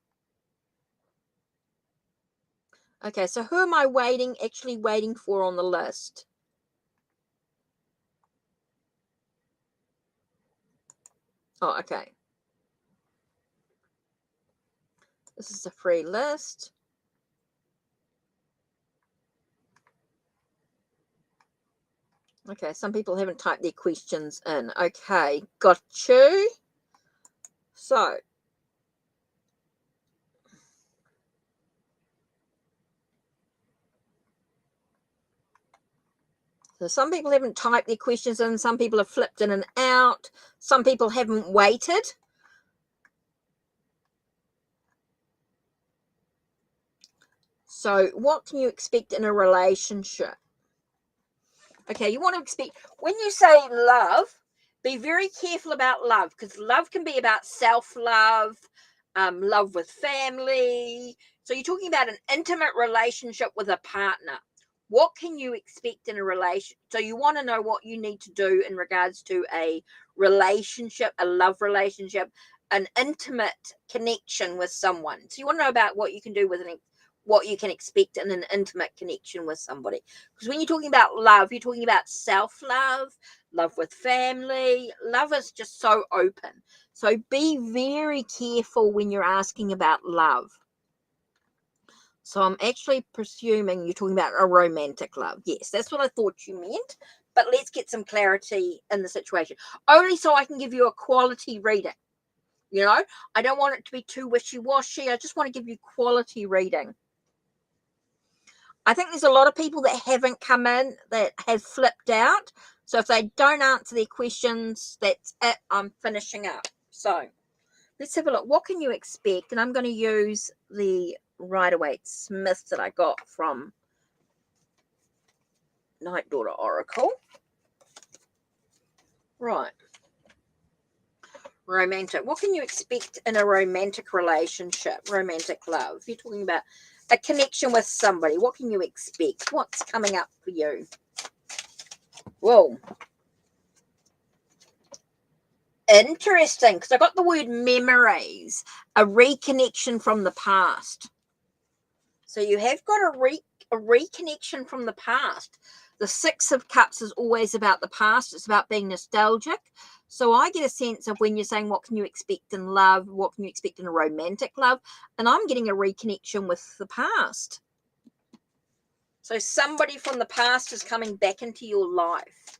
Okay, so who am I actually waiting for on the list? Oh, okay. This is a free list. Okay, some people haven't typed their questions in. Okay, got you. So some people haven't typed their questions in. Some people have flipped in and out. Some people haven't waited. So what can you expect in a relationship? Okay, you want to expect, when you say love, be very careful about love, because love can be about self-love, love with family. So you're talking about an intimate relationship with a partner. What can you expect in a relation? So you want to know what you need to do in regards to a relationship, a love relationship, an intimate connection with someone. So you want to know about what you can do with what you can expect in an intimate connection with somebody. Because when you're talking about love, you're talking about self-love, love with family. Love is just so open. So be very careful when you're asking about love. So I'm actually presuming you're talking about a romantic love. Yes, that's what I thought you meant. But let's get some clarity in the situation. Only so I can give you a quality reading. You know, I don't want it to be too wishy-washy. I just want to give you quality reading. I think there's a lot of people that haven't come in that have flipped out. So if they don't answer their questions, that's it. I'm finishing up. So let's have a look. What can you expect? And I'm going to use the Rider-Waite-Smith that I got from Night Daughter Oracle. Right. Romantic. What can you expect in a romantic relationship? Romantic love. You're talking about a connection with somebody. What can you expect? What's coming up for you? Whoa. Interesting, because I got the word memories, a reconnection from the past. So you have got a reconnection from the past. The Six of Cups is always about the past. It's about being nostalgic. So I get a sense of when you're saying what can you expect in love, what can you expect in a romantic love, and I'm getting a reconnection with the past. So somebody from the past is coming back into your life.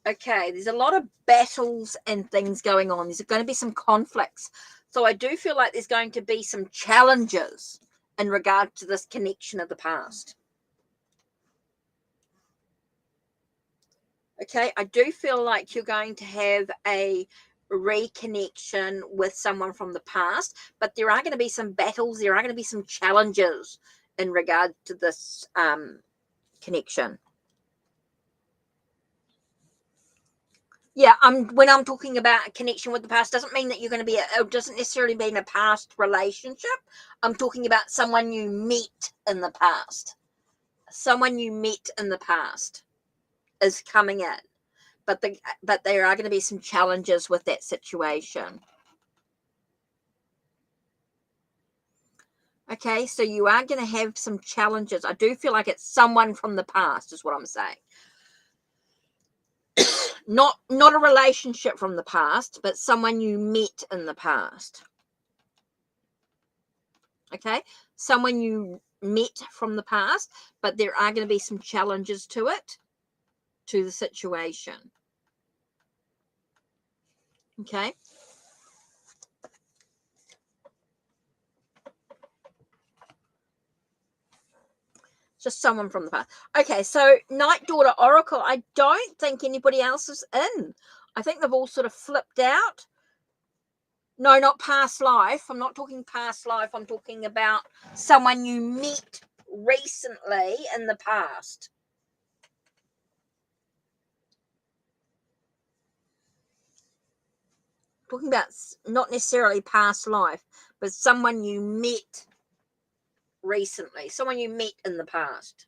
Okay, there's a lot of battles and things going on. There's going to be some conflicts. So I do feel like there's going to be some challenges in regard to this connection of the past. Okay, I do feel like you're going to have a reconnection with someone from the past, but there are going to be some battles. There are going to be some challenges in regard to this connection. Yeah, when I'm talking about a connection with the past, doesn't mean that you're going to be, it doesn't necessarily mean a past relationship. I'm talking about someone you meet in the past. Someone you met in the past is coming in. But there are going to be some challenges with that situation. Okay, so you are going to have some challenges. I do feel like it's someone from the past is what I'm saying. Not a relationship from the past, but someone you met in the past. Okay, someone you met from the past, but there are going to be some challenges to it, to the situation. Okay. Just someone from the past. Okay, so Night Daughter Oracle, I don't think anybody else is in. I think they've all sort of flipped out. No, not past life. I'm not talking past life. I'm talking about someone you met recently in the past. talking about not necessarily past life, but someone you met recently, someone you met in the past.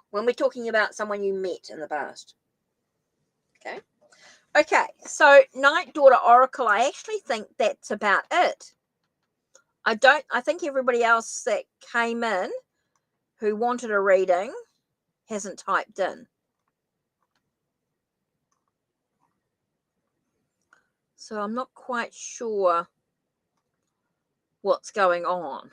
When we're talking about someone you met in the past. Okay, so Night Daughter Oracle, I actually think that's about it. I think everybody else that came in who wanted a reading hasn't typed in. So I'm not quite sure what's going on.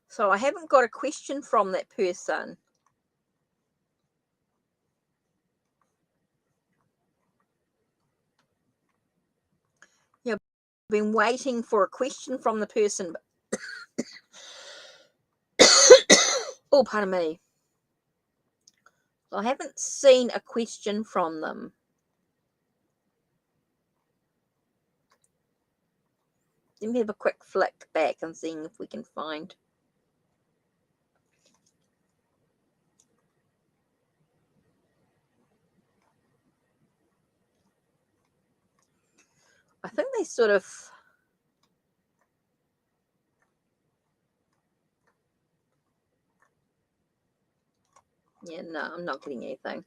So I haven't got a question from that person. Yeah, I've been waiting for a question from the person. Oh, pardon me. I haven't seen a question from them. Let me have a quick flick back and seeing if we can find. I think they sort of. Yeah, no, I'm not getting anything.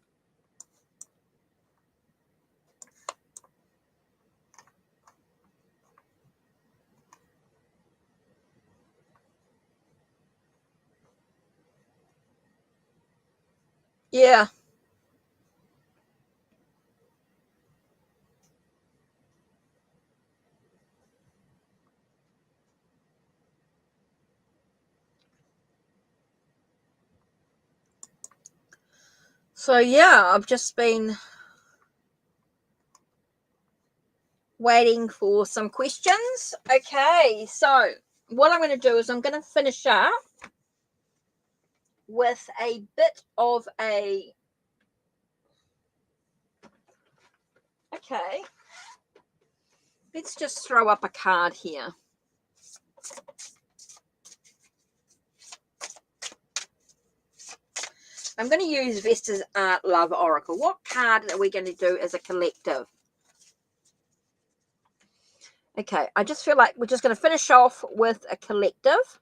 Yeah. So, yeah, I've just been waiting for some questions. Okay, so what I'm going to do is I'm going to finish up with a bit of a. Okay, let's just throw up a card here. I'm going to use Vesta's Art Love Oracle. What card are we going to do as a collective? Okay, I just feel like we're just going to finish off with a collective.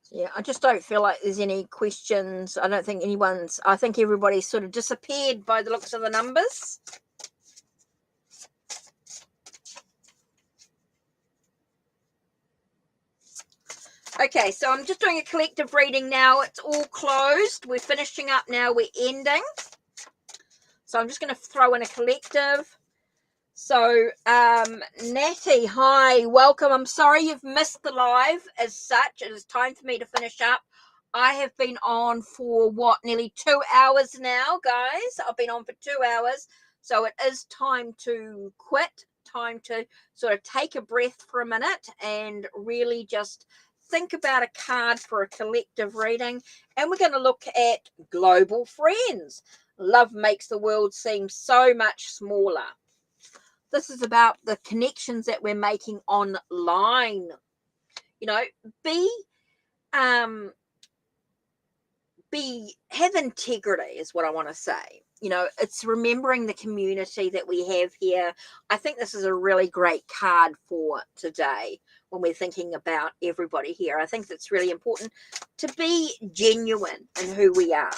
Yeah, I just don't feel like there's any questions. I don't think anyone's. I think everybody's sort of disappeared by the looks of the numbers. Okay, so I'm just doing a collective reading now. It's all closed. We're finishing up now. We're ending. So I'm just going to throw in a collective. So, Natty, hi, welcome. I'm sorry you've missed the live as such. It is time for me to finish up. I have been on for, nearly 2 hours now, guys. I've been on for 2 hours. So it is time to quit, time to sort of take a breath for a minute and really just think about a card for a collective reading. And we're going to look at global friends. Love makes the world seem so much smaller. This is about the connections that we're making online. You know, have integrity is what I want to say. You know, it's remembering the community that we have here. I think this is a really great card for today when we're thinking about everybody here. I think it's really important to be genuine in who we are.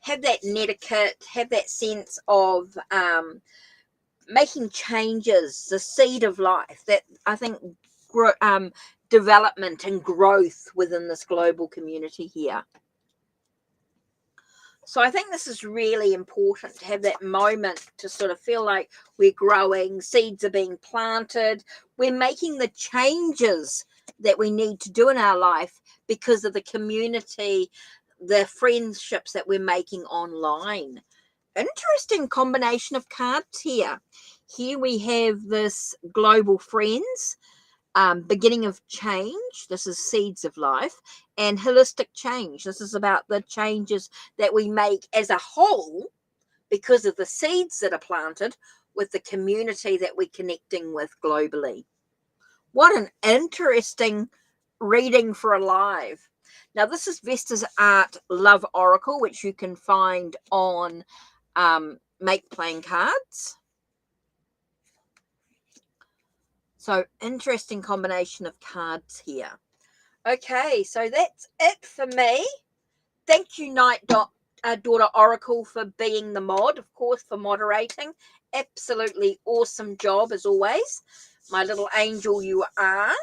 Have that netiquette, have that sense of making changes, the seed of life, that I think development and growth within this global community here. So I think this is really important to have that moment to sort of feel like we're growing, seeds are being planted, we're making the changes that we need to do in our life because of the community, the friendships that we're making online. Interesting combination of cards here. Here we have this global friends, beginning of change. This is seeds of life, and holistic change. This is about the changes that we make as a whole because of the seeds that are planted with the community that we're connecting with globally. What an interesting reading for Alive. Now, this is Vesta's Art Love Oracle, which you can find on Make Playing Cards. So, interesting combination of cards here. Okay, so that's it for me. Thank you, Daughter Oracle, for being the mod, of course, for moderating. Absolutely awesome job, as always. My little angel you are,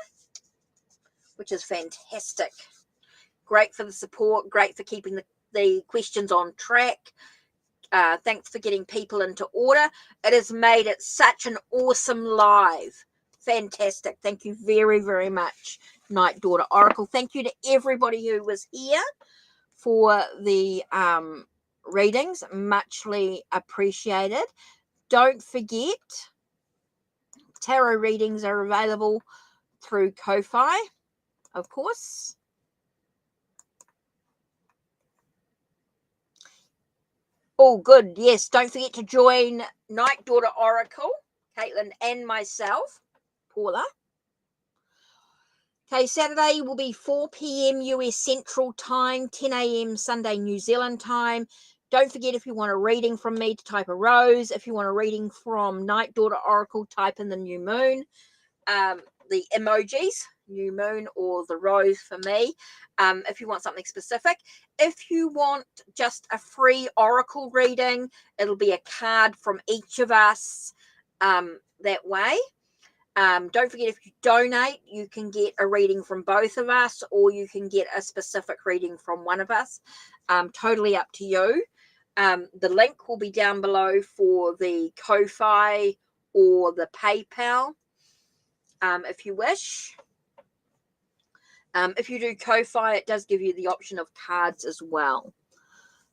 which is fantastic. Great for the support, great for keeping the questions on track. Thanks for getting people into order. It has made it such an awesome live. Fantastic. Thank you very, very much, Night Daughter Oracle. Thank you to everybody who was here for the readings. Muchly appreciated. Don't forget, tarot readings are available through Ko-Fi, of course. Oh, good. Yes, don't forget to join Night Daughter Oracle, Caitlin, and myself, Paula. Okay, Saturday will be 4 p.m. US Central Time, 10 a.m. Sunday New Zealand time. Don't forget, if you want a reading from me, to type a rose. If you want a reading from Night Daughter Oracle, type in the new moon, the emojis, new moon or the rose for me, if you want something specific. If you want just a free oracle reading, it'll be a card from each of us that way. Don't forget, if you donate, you can get a reading from both of us, or you can get a specific reading from one of us. Totally up to you. The link will be down below for the Ko-Fi or the PayPal, if you wish. If you do Ko-Fi, it does give you the option of cards as well.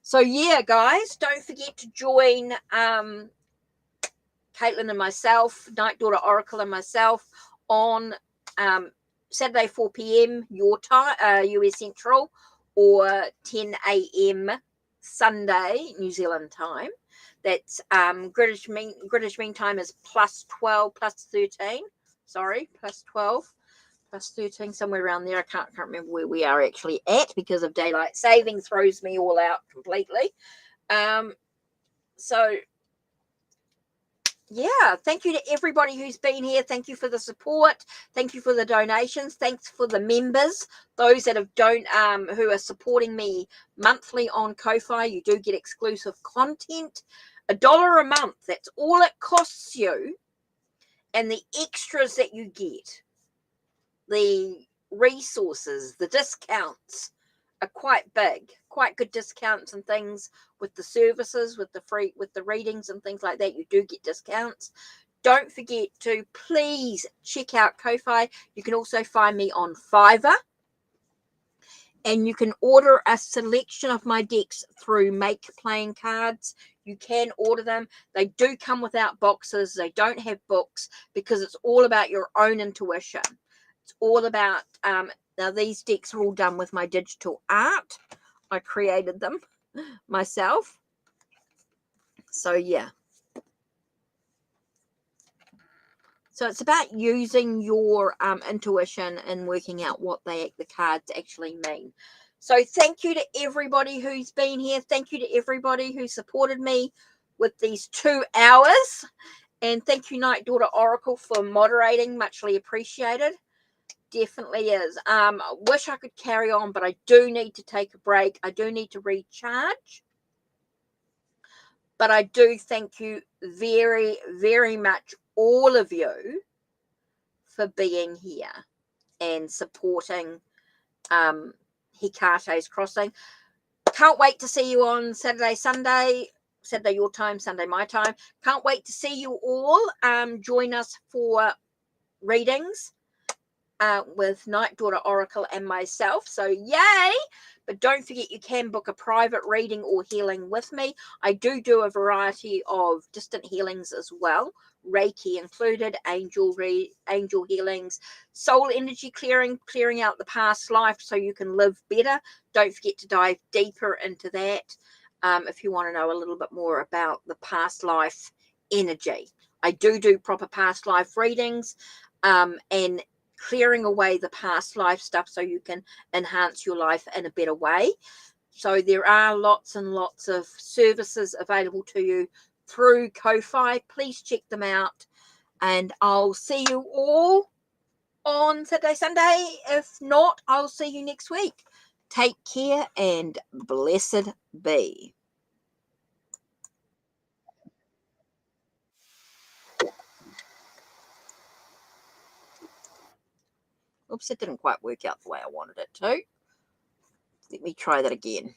So yeah, guys, don't forget to join Caitlin and myself, Night Daughter Oracle and myself, on Saturday 4 p.m. your time, US Central, or 10 a.m. Sunday New Zealand time. That's Greenwich Mean Time is +12, +13. Sorry, +12, +13, somewhere around there. I can't remember where we are actually at, because of daylight saving throws me all out completely. So yeah, thank you to everybody who's been here. Thank you for the support. Thank you for the donations. Thanks for the members, those that have who are supporting me monthly on Ko-Fi. You do get exclusive content, $1 a month. That's all it costs you, and the extras that you get, the resources, the discounts are quite big, quite good discounts and things with the services, with the readings and things like that. You do get discounts. Don't forget to please check out Ko-Fi. You can also find me on Fiverr, and you can order a selection of my decks through Make Playing Cards. You can order them. They do come without boxes. They don't have books, because it's all about your own intuition. It's all about now, these decks are all done with my digital art. I created them myself. So yeah. So it's about using your intuition and working out what the cards actually mean. So thank you to everybody who's been here. Thank you to everybody who supported me with these 2 hours. And thank you, Night Daughter Oracle, for moderating. Muchly appreciated. Definitely is. I wish I could carry on, but I do need to take a break. I do need to recharge. But I do thank you very, very much, all of you, for being here and supporting Hekate's Crossing. Can't wait to see you on Saturday your time, Sunday my time. Can't wait to see you all. Join us for readings. with Night Daughter Oracle and myself. So yay! But don't forget, you can book a private reading or healing with me. I do a variety of distant healings as well, Reiki included, angel healings, soul energy clearing out the past life so you can live better. Don't forget to dive deeper into that if you want to know a little bit more about the past life energy. I do proper past life readings and clearing away the past life stuff so you can enhance your life in a better way. So there are lots and lots of services available to you through Ko-Fi. Please check them out, and I'll see you all on Saturday, Sunday. If not, I'll see you next week. Take care and blessed be. Oops, it didn't quite work out the way I wanted it to. Let me try that again.